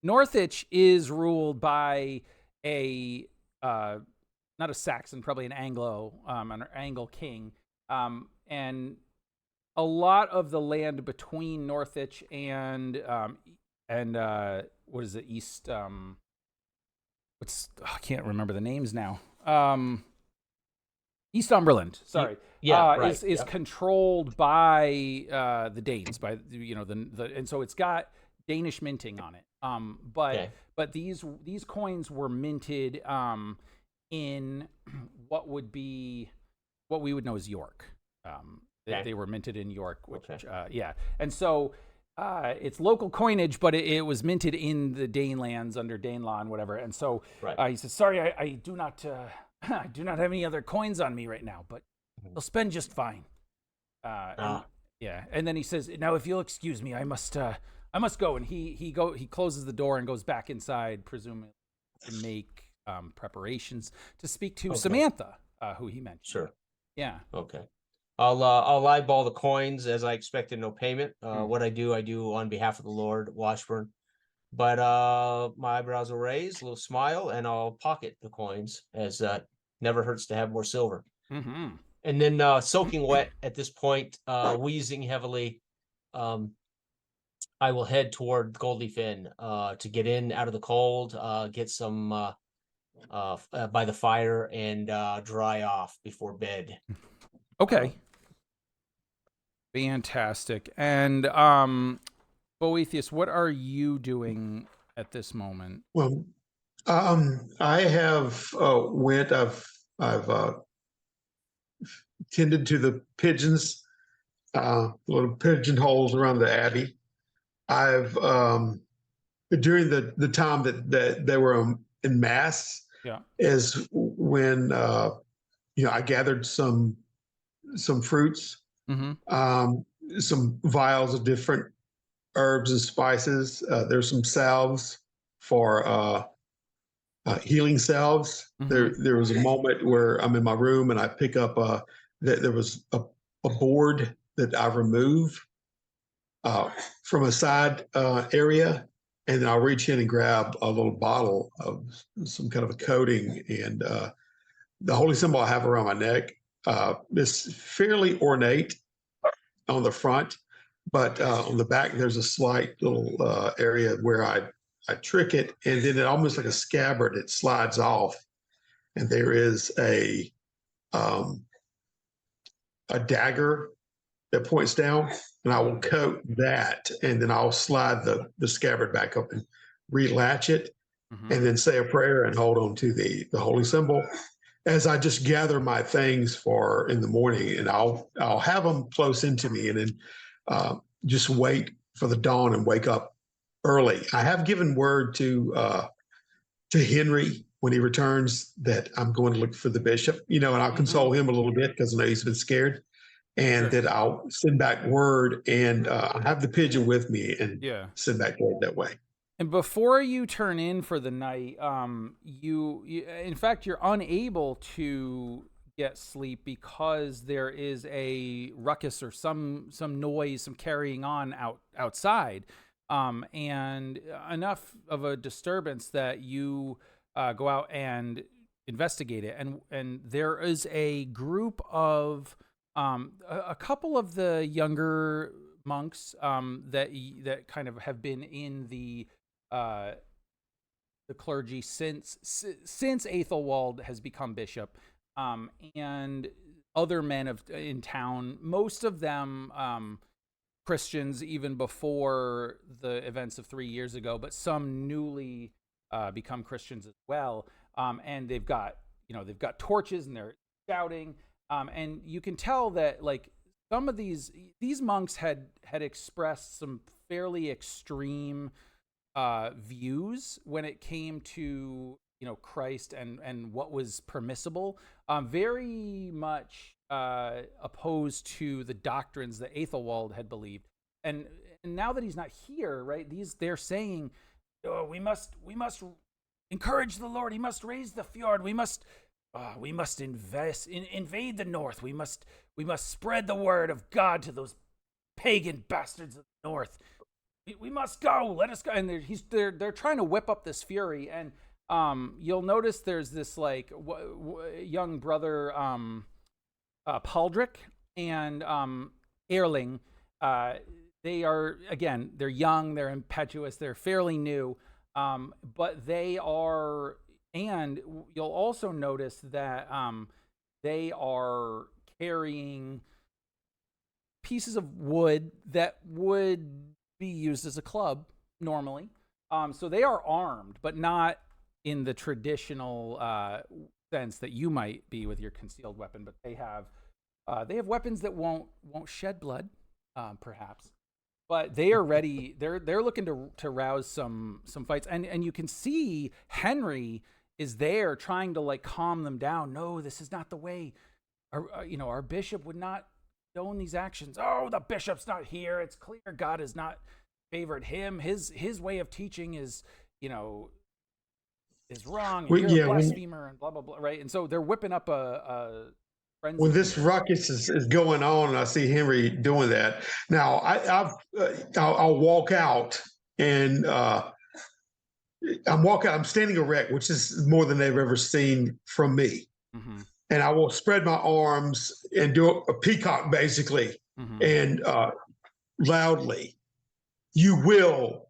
Northwich is ruled by a not a Saxon, probably an Anglo king, and a lot of the land between Northwich and what is it, East? I can't remember the names now. Eastumberland, sorry. Right. Is controlled by the Danes, by and so it's got Danish minting on it. But these coins were minted in what we would know as York. They were minted in York, which and so it's local coinage, but it was minted in the Dane lands under Dane law and whatever. And so he says, "Sorry, I do not I do not have any other coins on me right now, but they'll spend just fine." And then he says, "Now, if you'll excuse me, I must go." And he closes the door and goes back inside, presumably to make preparations to speak to Samantha, who he mentioned. Sure. Yeah. Okay. I'll eyeball the coins, as I expected no payment. What I do on behalf of the Lord Washburn. But my eyebrows will raise, a little smile, and I'll pocket the coins, as never hurts to have more silver. Mm-hmm. And then soaking wet at this point, wheezing heavily, I will head toward Goldleaf Inn to get in out of the cold, get some by the fire, and dry off before bed. Okay. Fantastic. And Boethius, what are you doing at this moment? Well, I have I've tended to the pigeons, little pigeonholes around the abbey. I've during the time that they were in mass, Yeah. is when I gathered some fruits, some vials of different herbs and spices. There's some salves for healing salves. There was a moment where I'm in my room and I pick up that there was a board that I remove from a side area, and then I'll reach in and grab a little bottle of some kind of a coating, and the holy symbol I have around my neck is fairly ornate on the front, but on the back there's a slight little area where I trick it, and then it almost like a scabbard, it slides off, and there is a dagger that points down, and I will coat that, and then I'll slide the scabbard back up and relatch it, and then say a prayer and hold on to the holy symbol as I just gather my things for in the morning, and I'll have them close into me, and then just wait for the dawn and wake up early. I have given word to Henry when he returns that I'm going to look for the bishop, and I'll console him a little bit because I know he's been scared, and that I'll send back word, and I have the pigeon with me and send back word that way. And before you turn in for the night, you in fact, you're unable to get sleep because there is a ruckus or some noise, some carrying on outside, and enough of a disturbance that you go out and investigate it. And there is a group of a couple of the younger monks that kind of have been in the clergy since Aethelwald has become bishop, and other men in town, most of them Christians even before the events of 3 years ago, but some newly become Christians as well. And they've got torches and they're shouting, and you can tell that like some of these monks had expressed some fairly extreme views when it came to Christ and what was permissible, very much opposed to the doctrines that Aethelwald had believed. And now that he's not here, right, they're saying, oh, we must encourage the Lord, he must raise the fjord, we must invade the north, we must spread the word of God to those pagan bastards of the north. We must go. Let us go. And they're trying to whip up this fury. And you'll notice there's this like young brother Paldric and Erling. They're young, they're impetuous, they're fairly new, but they are. And you'll also notice that they are carrying pieces of wood that would be used as a club normally. So they are armed, but not in the traditional sense that you might be with your concealed weapon. But they have weapons that won't shed blood, perhaps. But they are ready. They're looking to rouse some fights, and you can see Henry is there trying to like calm them down. No, this is not the way. Our bishop would not own these actions. Oh, the bishop's not here. It's clear God has not favored him. His way of teaching is wrong. And you're a blasphemer and blah blah blah. Right, and so they're whipping up a frenzy. When this ruckus is going on, and I see Henry doing that. Now I'll walk out, and I'm standing erect, which is more than they've ever seen from me. and I will spread my arms and do a peacock basically, and loudly, you will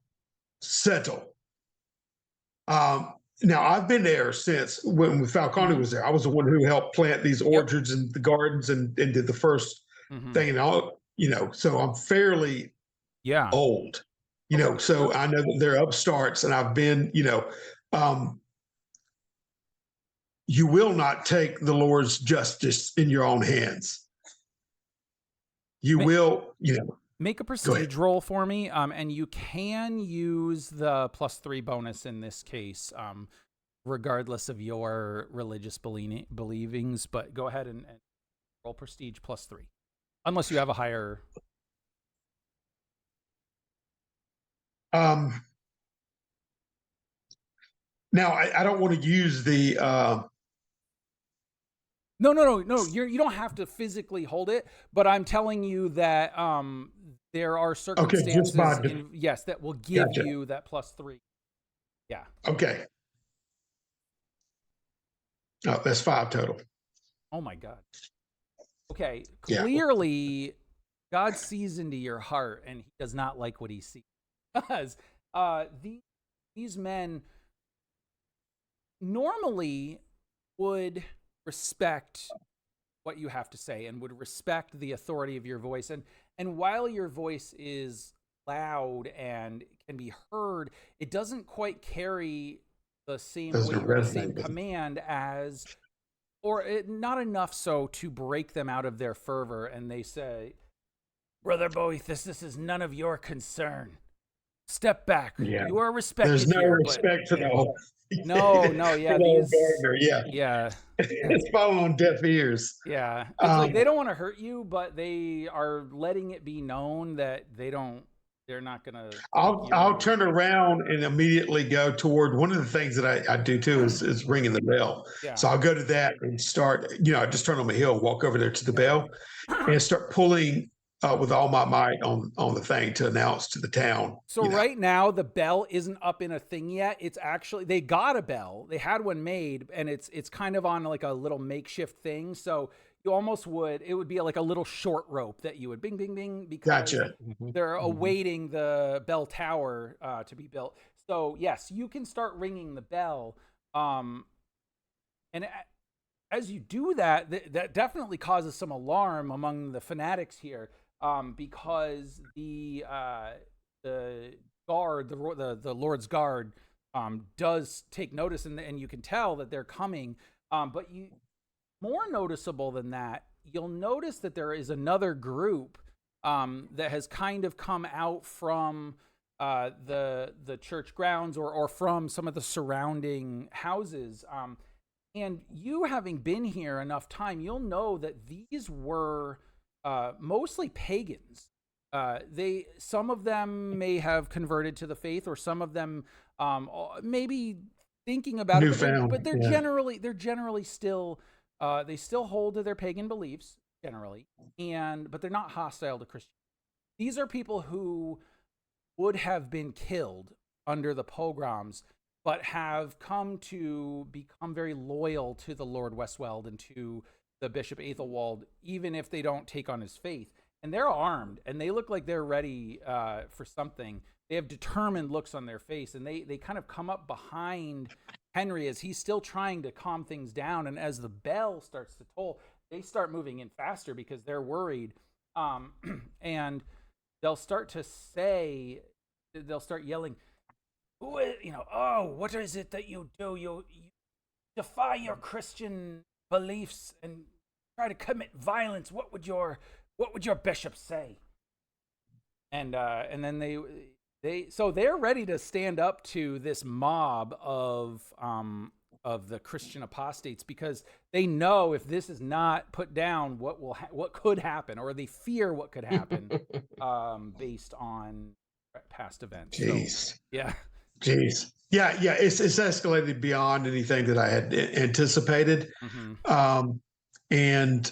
settle. Now I've been there since when Falcone was there. I was the one who helped plant these orchards and the gardens and did the first thing and all, so I'm fairly old, so I know that they're upstarts and I've been, you will not take the Lord's justice in your own hands. You will, make a prestige roll for me, and you can use the +3 bonus in this case, regardless of your religious believings. But go ahead and roll prestige +3, unless you have a higher. Now I don't want to use the. No. You don't have to physically hold it, but I'm telling you that there are circumstances, that will give you that +3. Yeah. Okay. Oh, that's 5 total. Oh my God. Okay. Clearly, God sees into your heart, and He does not like what He sees. Because these men normally would respect what you have to say and would respect the authority of your voice. And while your voice is loud and can be heard, it doesn't quite carry the same weight or the same command as, not enough so to break them out of their fervor. And they say, Brother Boethius, this is none of your concern. Step back. Yeah. You are respected. There's no here, respect to the whole. No, yeah, yeah. It's falling on deaf ears. Yeah, it's like they don't want to hurt you, but they are letting it be known that they're not gonna. I'll turn around and immediately go toward one of the things that I do too is ringing the bell. Yeah. So I'll go to that and start. I just turn on my heel, walk over there to the bell, and start pulling with all my might on the thing to announce to the town. So right now the bell isn't up in a thing yet. It's actually, they got a bell. They had one made, and it's kind of on like a little makeshift thing. So you almost it would be like a little short rope that you would bing, bing, bing, because they're awaiting the bell tower to be built. So yes, you can start ringing the bell. And as you do that, that definitely causes some alarm among the fanatics here. Because the guard, the Lord's guard, does take notice, and you can tell that they're coming. But more noticeable than that, you'll notice that there is another group that has kind of come out from the church grounds or from some of the surrounding houses. And you, having been here enough time, you'll know that these were mostly pagans. Some of them may have converted to the faith, or some of them maybe thinking about it, but they're generally still they still hold to their pagan beliefs generally, but they're not hostile to Christianity. These are people who would have been killed under the pogroms, but have come to become very loyal to the Lord Westweld and to the Bishop Aethelwald, even if they don't take on his faith. And they're armed, and they look like they're ready for something. They have determined looks on their face, and they kind of come up behind Henry as he's still trying to calm things down. And as the bell starts to toll, they start moving in faster because they're worried. And they'll start yelling, oh, what is it that you do? You defy your Christian beliefs and try to commit violence. What would your bishop say? And then they're ready to stand up to this mob of the Christian apostates, because they know if this is not put down, what could happen, or they fear what could happen based on past events. Jeez. So, yeah. Jeez. Yeah. It's escalated beyond anything that I had anticipated. And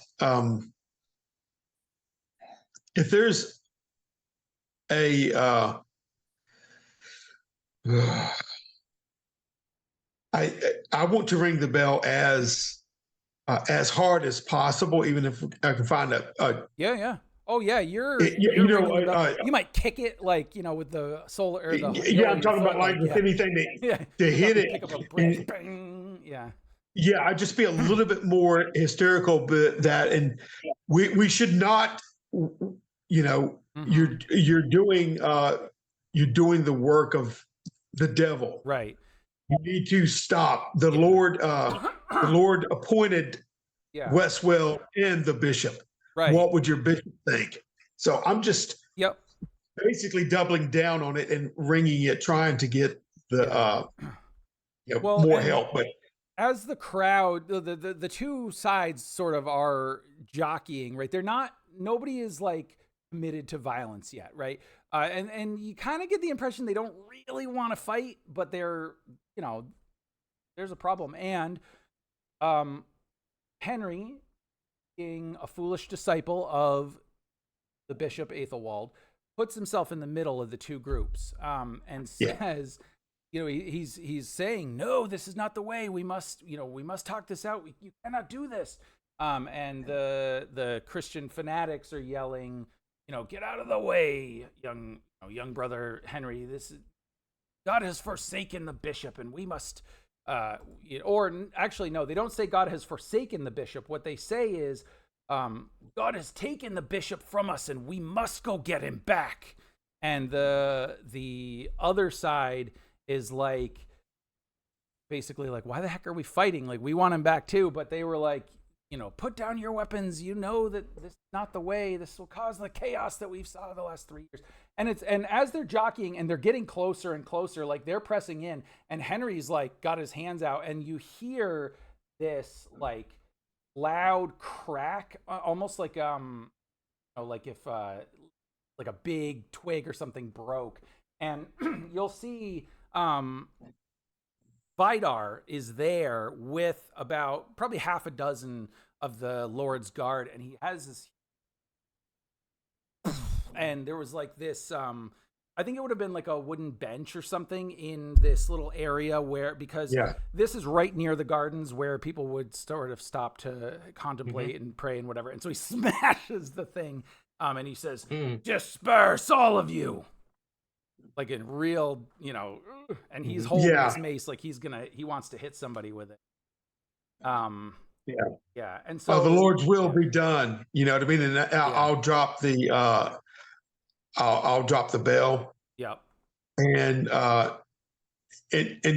if there's I want to ring the bell as as hard as possible, even if I can find a Yeah. Oh yeah, you're you know, ringing the bell. You might kick it like, with the solar or the heel yeah, of I'm your talking about foot, like like, with yeah. anything Yeah. to You hit have to it. pick up a brick. Bang. Yeah. Yeah, I'd just be a little bit more hysterical, but that, and we should not, you know, Mhm. you're doing the work of the devil. Right. You need to stop. The Yeah. Lord appointed Yeah. Westwell and the bishop. Right. What would your bishop think? So I'm just Yep. basically doubling down on it and ringing it, trying to get the Yeah. Well, more and help. But as the crowd, the two sides sort of are jockeying, right? Nobody is like committed to violence yet, right? And you kind of get the impression they don't really want to fight, but there's a problem. And Henry, being a foolish disciple of the Bishop Athelwald, puts himself in the middle of the two groups, and says, he's saying, no, this is not the way. We must talk this out. You cannot do this. And the Christian fanatics are yelling, get out of the way, young brother Henry. God has forsaken the bishop, and we must. Or actually, no, they don't say God has forsaken the bishop. What they say is, God has taken the bishop from us, and we must go get him back. And the other side is like, basically like, why the heck are we fighting? Like, we want him back too. But they were like, put down your weapons. You know that this is not the way. This will cause the chaos that we've saw the last 3 years. And as they're jockeying and they're getting closer and closer, like they're pressing in, and Henry's like got his hands out, and you hear this like loud crack, almost like like if like a big twig or something broke, and you'll see Vidar is there with about probably half a dozen of the Lord's Guard, and he has this. And there was like this, I think it would have been like a wooden bench or something in this little area because this is right near the gardens where people would sort of stop to contemplate and pray and whatever. And so he smashes the thing, and he says, disperse all of you. Like in real, and he's holding his mace like he wants to hit somebody with it. Yeah. And so the Lord's will be done. You know what I mean? And I'll drop the I'll drop the bell. Yep. And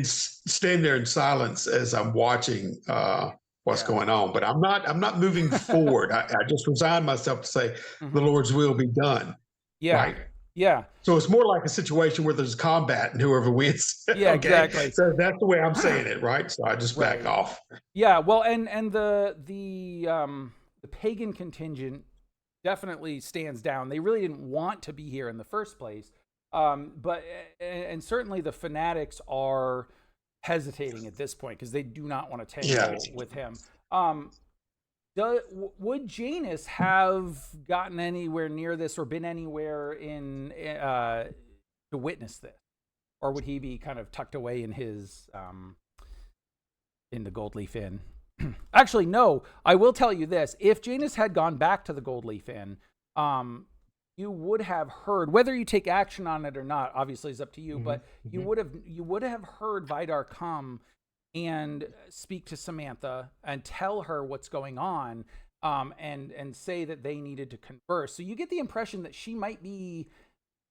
stand there in silence as I'm watching what's going on. But I'm not moving forward. I just resign myself to say the Lord's will be done. Yeah. Right. Yeah. So it's more like a situation where there's combat and whoever wins. Yeah, exactly. So that's the way I'm saying it, right? So I just back off. Yeah. Well, and the pagan contingent definitely stands down. They really didn't want to be here in the first place. But certainly the fanatics are hesitating at this point because they do not want to tangle with him. Would Janus have gotten anywhere near this or been anywhere to witness this, or would he be kind of tucked away in his in the Gold Leaf Inn? Actually, no. I will tell you this: if Janus had gone back to the Gold Leaf Inn, you would have heard, whether you take action on it or not, obviously is up to you, but you would have heard Vidar come and speak to Samantha and tell her what's going on, and say that they needed to converse. So you get the impression that she might be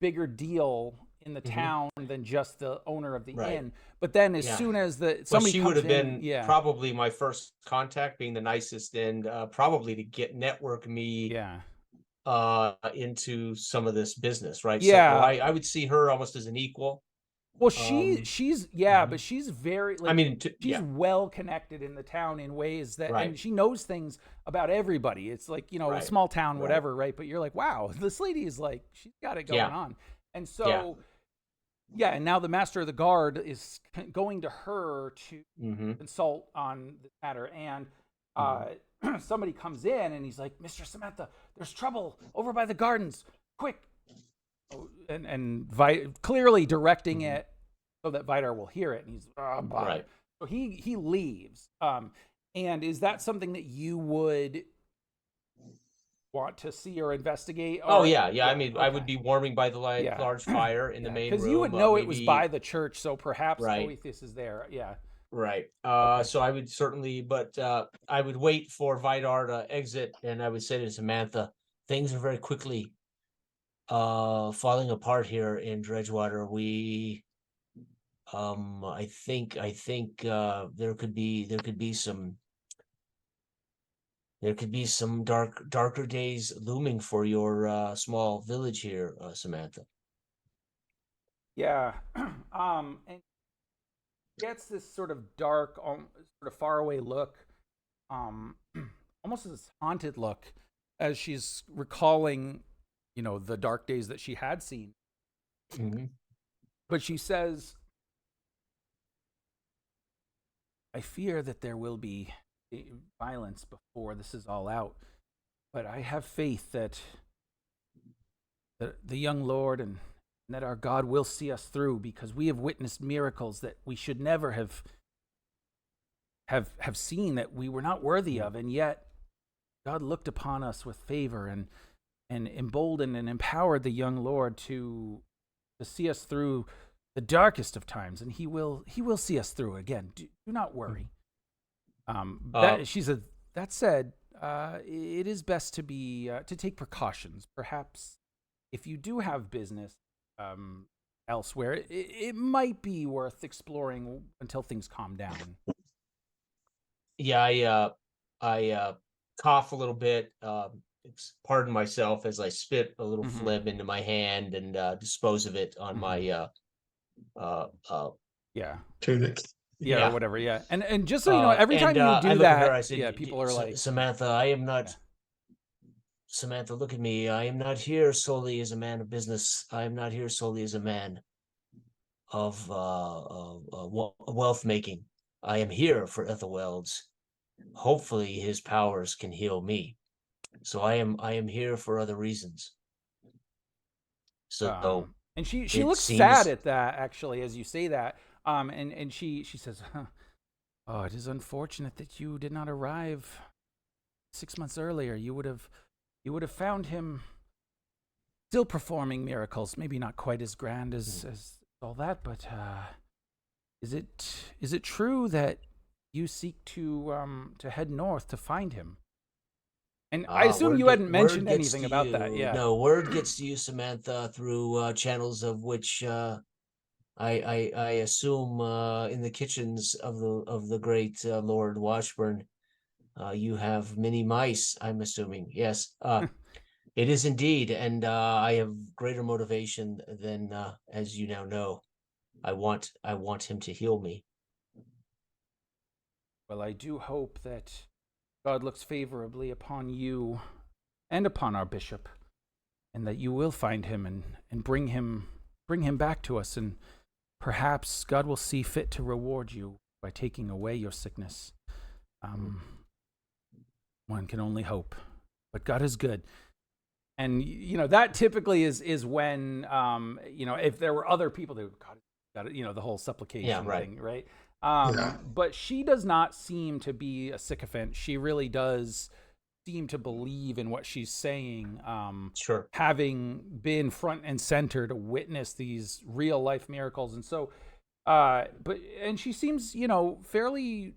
bigger deal in the town than just the owner of the inn. But then as soon as somebody she comes would have in, been probably my first contact, being the nicest, and probably to network me into some of this business, right? Yeah. So I would see her almost as an equal. Well, she's but she's very, like, she's well connected in the town in ways that, and she knows things about everybody. It's like, a small town, whatever, right? But you're like, wow, this lady is like, she's got it going on. And so, and now the Master of the Guard is going to her to consult on this matter. And somebody comes in and he's like, Mr. Samantha, there's trouble over by the gardens. Quick. And clearly directing it so that Vidar will hear it. And he's, so he leaves. And is that something that you would want to see or investigate? Oh Or, yeah. I mean, I okay. would be warming by the Yeah. large fire in the main Because room. you would know it was by maybe the church, so perhaps right. Boethius is there. Yeah. Right. Okay. So I would certainly, but I would wait for Vidar to exit, and I would say to Samantha, things are very quickly falling apart here in Dredgewater. I think there could be some darker days looming for your small village here, Samantha. Yeah. And gets this sort of dark, sort of faraway look, um, almost this haunted look, as she's recalling, the dark days that she had seen. Mm-hmm. But she says, I fear that there will be violence before this is all out, but I have faith that the young Lord and that our God will see us through, because we have witnessed miracles that we should never have seen, that we were not worthy of, and yet God looked upon us with favor and emboldened and empowered the young Lord to see us through the darkest of times, and he will see us through again. Do not worry. She said, that said, it is best to take precautions. Perhaps if you do have business elsewhere, it might be worth exploring until things calm down. Yeah, I cough a little bit. Pardon myself as I spit a little phlegm into my hand and dispose of it on my tunic. or whatever. Yeah, and just so you know, every every time you do that, her, I said, people are like, Samantha, I am not. Samantha, look at me. I am not here solely as a man of business. I am not here solely as a man of wealth making. I am here for Ethelweld's. Hopefully, his powers can heal me. So I am here for other reasons. So and she looks sad at that, actually, as you say that. And she says, "Oh, it is unfortunate that you did not arrive 6 months earlier. You would have found him still performing miracles, maybe not quite as grand as all that, but is it true that you seek to head north to find him?" And I assume you hadn't mentioned anything about that. Yeah. No, word gets to you, Samantha, through channels of which I assume in the kitchens of the great Lord Washburn, you have many mice. I'm assuming, yes. It is indeed, and I have greater motivation than, as you now know. I want him to heal me. Well, I do hope that God looks favorably upon you and upon our bishop, and that you will find him and bring him back to us, and perhaps God will see fit to reward you by taking away your sickness. One can only hope, but God is good. And that typically is when if there were other people that God, the whole supplication thing, right? But she does not seem to be a sycophant. She really does seem to believe in what she's saying. Sure. Having been front and center to witness these real life miracles. And so, and she seems, fairly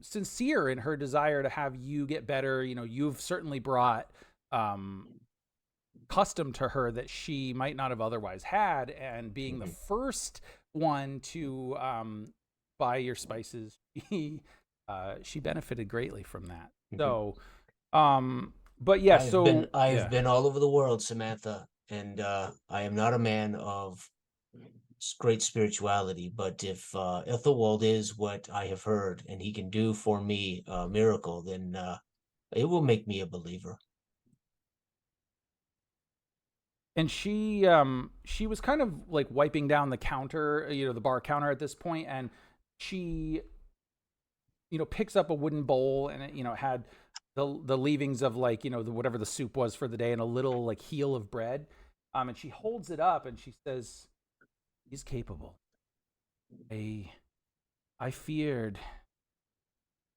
sincere in her desire to have you get better. You've certainly brought custom to her that she might not have otherwise had, and being the first one to buy your spices, she benefited greatly from that. So, but yeah, I've been all over the world, Samantha, and I am not a man of great spirituality, but if Ethelwald is what I have heard and he can do for me a miracle, then it will make me a believer. And she was kind of like wiping down the counter, the bar counter at this point, and she picks up a wooden bowl, and it had the leavings of whatever the soup was for the day, and a little heel of bread, and she holds it up and she says, "He's capable. I feared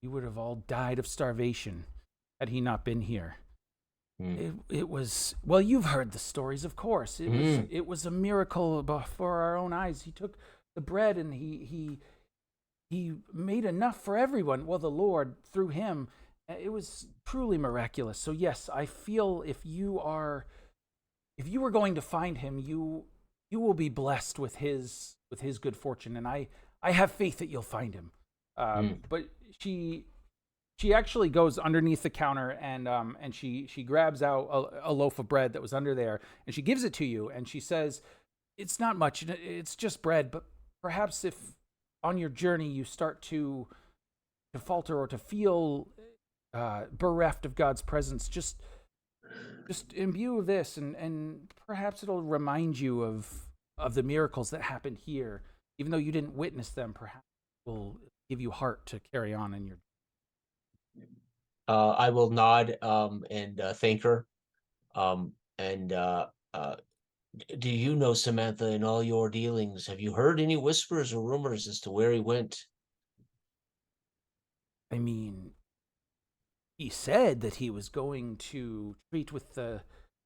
we would have all died of starvation had he not been here. It was, well, you've heard the stories, of course. It was a miracle before our own eyes. He took the bread and he made enough for everyone. Well, the Lord, through him, it was truly miraculous. So yes, I feel if you were going to find him, you will be blessed with his good fortune, and I have faith that you'll find him. But she actually goes underneath the counter and she grabs out a loaf of bread that was under there, and she gives it to you, and she says, "It's not much, it's just bread, but perhaps if on your journey you start to falter or to feel bereft of God's presence, just imbue this, and perhaps it'll remind you of the miracles that happened here, even though you didn't witness them. Perhaps it will give you heart to carry on in your." I will nod and thank her. And do you know, Samantha, in all your dealings, have you heard any whispers or rumors as to where he went? I mean, he said that he was going to treat with the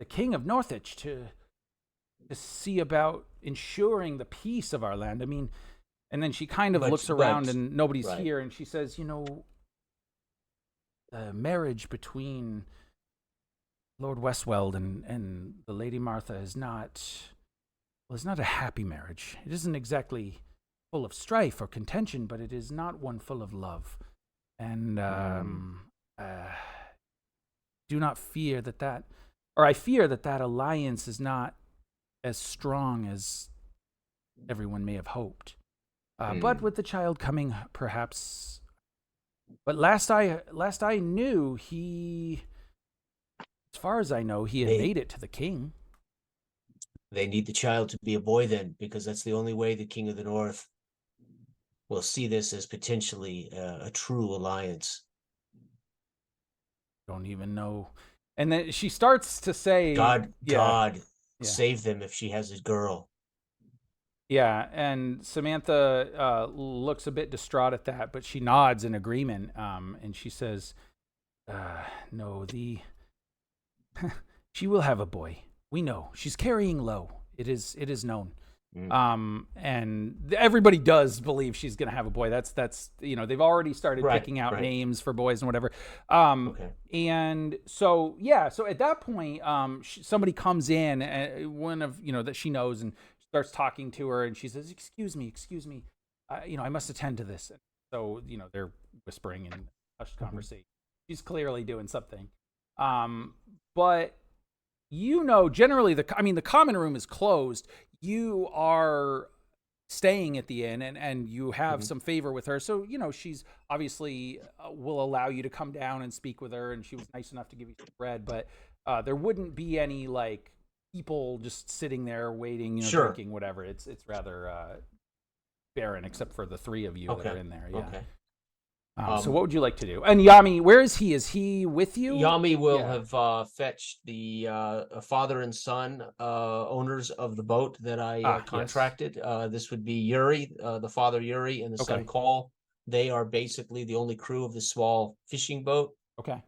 king of Northwich to see about ensuring the peace of our land. I mean, and then she kind of looks around and nobody's here, and she says, the marriage between Lord Westweld and the Lady Martha is not a happy marriage. It isn't exactly full of strife or contention, but it is not one full of love. And do not fear I fear that alliance is not as strong as everyone may have hoped. But with the child coming, perhaps. But last I knew, as far as I know, he had made it to the king. They need the child to be a boy then, because that's the only way the King of the North will see this as potentially a true alliance. Don't even know. And then she starts to say, God, save them if she has a girl. Yeah, and Samantha looks a bit distraught at that, but she nods in agreement, and she says, no, she will have a boy. We know. She's carrying low. It is known. And everybody does believe she's going to have a boy. That's they've already started picking out names for boys and whatever. And so, so at that point, somebody comes in, one of, that she knows, and starts talking to her, and she says, excuse me, I must attend to this. So, they're whispering in hushed conversation. She's clearly doing something. But, generally, the common room is closed. You are staying at the inn, and you have some favor with her. So, she's obviously will allow you to come down and speak with her, and she was nice enough to give you some bread, but there wouldn't be any, people just sitting there waiting, drinking, whatever. It's rather barren, except for the three of you that are in there. Yeah. Okay. So what would you like to do? And Yami, where is he? Is he with you? Yami will have fetched the father and son owners of the boat that I contracted. Yes. This would be Yuri, the father Yuri, and the son Cole. They are basically the only crew of the small fishing boat. Okay.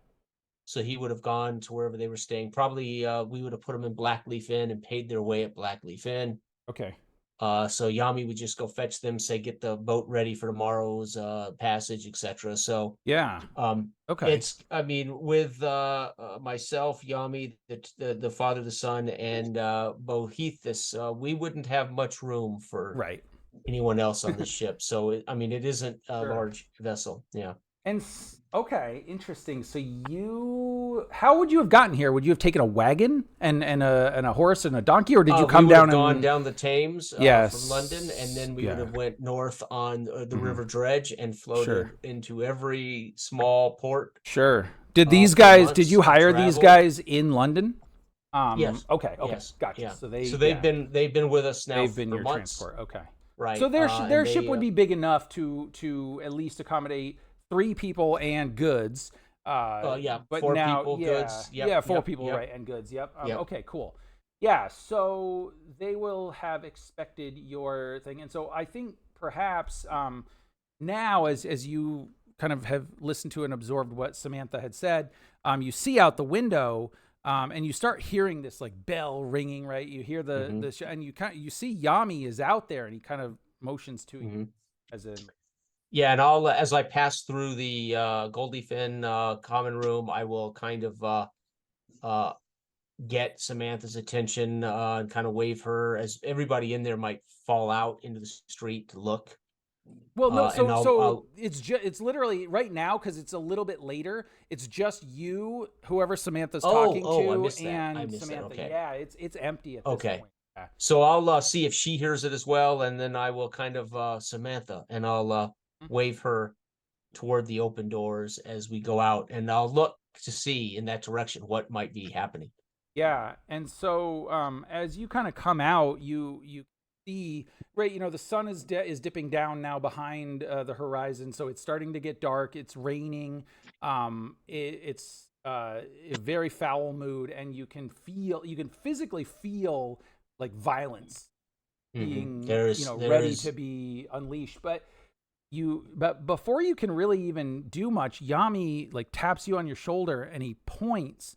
So he would have gone to wherever they were staying. Probably we would have put them in Blackleaf Inn and paid their way at Blackleaf Inn. Okay. So Yami would just go fetch them, say, get the boat ready for tomorrow's passage, etc. So yeah. Okay. It's, with myself, Yami, the father, the son, and Boethius, we wouldn't have much room for anyone else on the ship. So it isn't a large vessel. Yeah. And okay, interesting. So how would you have gotten here? Would you have taken a wagon and a horse and a donkey, or did you come down? Gone down the Thames from London, and then we would have went north on the River Dredge and floated into every small port. Sure. Did these guys? Did you hire these guys in London? Yes. Okay. Yes. Gotcha. Yeah. So they've been with us now. They've been for your months. transport. Okay. Right. So their ship would be big enough to at least accommodate 3 people and goods. But 4 now, people, goods. Yep, 4 people, right, and goods. Yep. Okay, cool. Yeah, so they will have expected your thing, and so I think perhaps now, as you kind of have listened to and absorbed what Samantha had said, you see out the window, and you start hearing this like bell ringing, right? You hear and you see Yami is out there, and he kind of motions to you as in. Yeah, and I'll as I pass through the Goldie Finn common room, I will kind of get Samantha's attention and kind of wave her as everybody in there might fall out into the street to look. Well, no, I'll it's literally right now because it's a little bit later. It's just you, whoever Samantha's talking to, I missed that. and I missed Samantha. that. Okay. Yeah, it's empty at this point. Yeah. So I'll see if she hears it as well, and then I will kind of Samantha, and I'll wave her toward the open doors as we go out, and I'll look to see in that direction what might be happening. Yeah, and so as you kind of come out, you see, right, the sun is dipping down now behind the horizon, so it's starting to get dark. It's raining. It's a very foul mood, and you can physically feel like violence being ready to be unleashed. But before you can really even do much, Yami like taps you on your shoulder and he points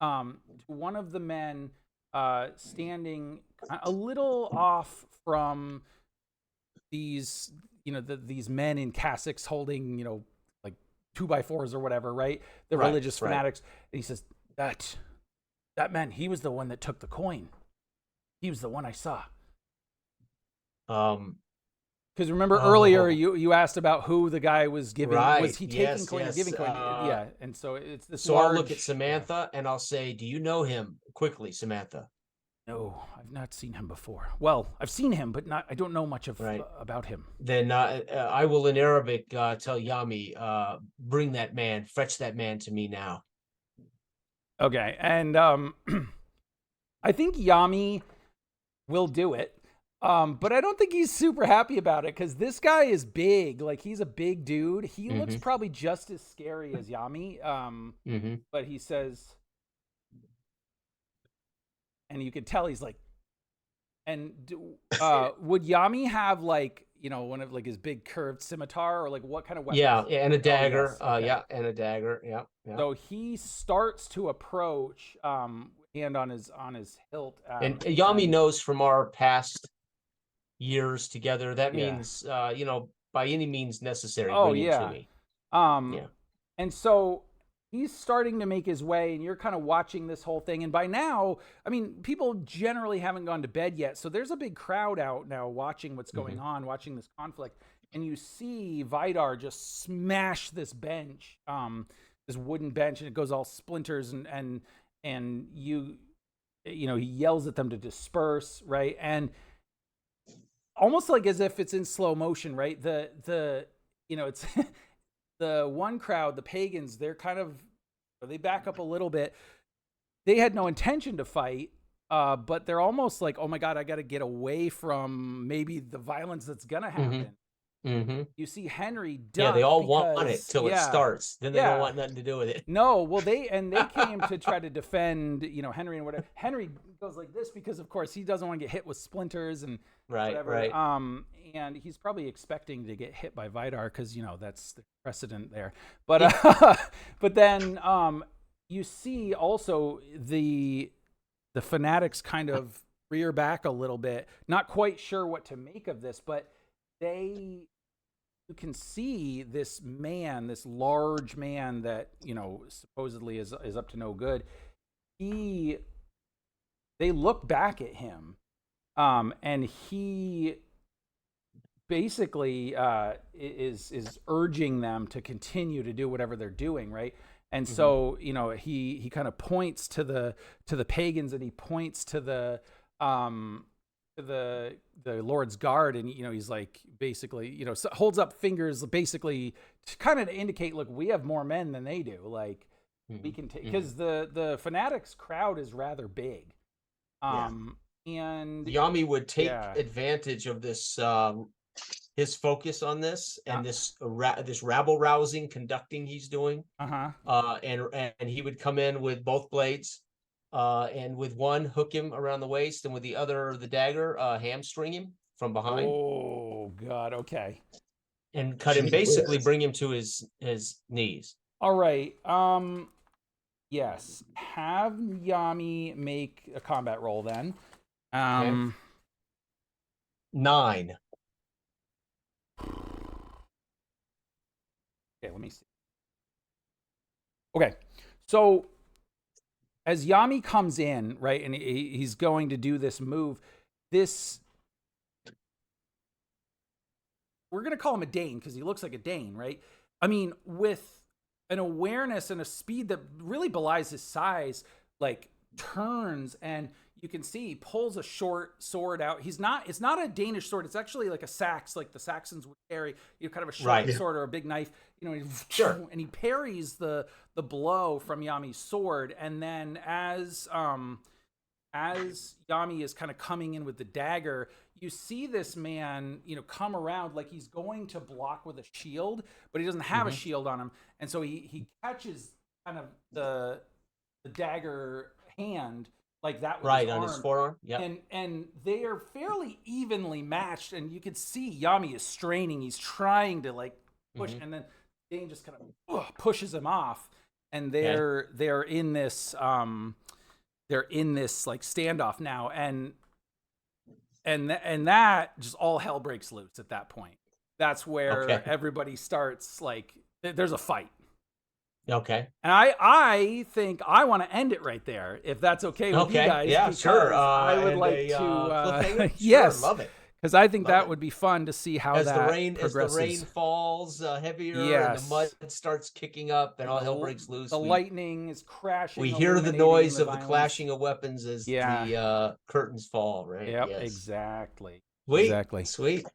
to one of the men standing a little off from these these men in cassocks holding like 2x4s or whatever, right? The religious fanatics. And he says, that man, he was the one that took the coin. He was the one I saw. Because remember earlier you asked about who the guy was giving. Right. Was he taking coin or giving coin? Yeah. And so it's this. So I'll look at Samantha and I'll say, "Do you know him?" Quickly, Samantha. No, I've not seen him before. Well, I've seen him, but I don't know much about him. Then I will in Arabic tell Yami, bring that man, fetch that man to me now. Okay, and I think Yami will do it. But I don't think he's super happy about it because this guy is big. Like, he's a big dude. He looks probably just as scary as Yami. But he says, and you can tell he's like, and would Yami have like, one of like his big curved scimitar or like what kind of weapon? Yeah, and a dagger. Oh, yes. Okay. Yeah, and a dagger. Yeah. So he starts to approach, hand on his hilt. And Yami knows from our past years together that means by any means necessary. Bring it to me. And so he's starting to make his way, and you're kind of watching this whole thing. And by now, I mean, people generally haven't gone to bed yet, so there's a big crowd out now watching what's going on, watching this conflict. And you see Vidar just smash this bench, this wooden bench, and it goes all splinters, and he yells at them to disperse, right? And almost like as if it's in slow motion, right? It's the one crowd, the pagans, they back up a little bit. They had no intention to fight, but they're almost like, oh my God, I got to get away from maybe the violence that's gonna happen. You see Henry duck. Yeah, they all want it till it starts. Then they don't want nothing to do with it. No, well, they came to try to defend, Henry and whatever. Henry goes like this because, of course, he doesn't want to get hit with splinters and whatever. Right. And he's probably expecting to get hit by Vidar because, that's the precedent there. But but then you see also the fanatics kind of rear back a little bit, not quite sure what to make of this, but you can see this man, this large man that, supposedly is up to no good. They look back at him, and he basically is urging them to continue to do whatever they're doing, right? And so, he kind of points to the pagans, and he points to the Lord's guard, and he's like basically holds up fingers basically to kind of indicate, look, we have more men than they do, like we can take, because the fanatics crowd is rather big, and Yami would take advantage of this his focus on this and this rabble rousing conducting he's doing, and he would come in with both blades. And with one, hook him around the waist, and with the other, the dagger, hamstring him from behind. Oh, God, okay. and cut him, Gee basically whiz. bring him to his knees. All right. Yes. Have Yami make a combat roll then. 9. Okay, let me see. Okay, so as Yami comes in, right, and he's going to do this move, we're going to call him a Dane because he looks like a Dane, right? I mean, with an awareness and a speed that really belies his size, like turns, and you can see he pulls a short sword out. It's not a Danish sword. It's actually like a sax, like the Saxons would carry, kind of a short sword or a big knife, Sure. And he parries the blow from Yami's sword. And then as Yami is kind of coming in with the dagger, you see this man, come around like he's going to block with a shield, but he doesn't have a shield on him. And so he catches kind of the dagger hand like that with his on arm. his forearm. Yeah. And they are fairly evenly matched, and you can see Yami is straining. He's trying to like push, and then Dane just kind of pushes him off, and they're in this like standoff now, and that just all hell breaks loose at that point. That's where everybody starts like there's a fight. Okay. And I think I want to end it right there, if that's okay with you guys. Yeah, sure. I would like to. Yes, love it. Because I think that would be fun to see how as that the rain progresses. As the rain falls heavier, and the mud starts kicking up, and all hell breaks loose. The lightning is crashing. We hear the noise of the clashing of weapons as the curtains fall. Right. Yep. Yes. Exactly. Sweet. Exactly. Sweet.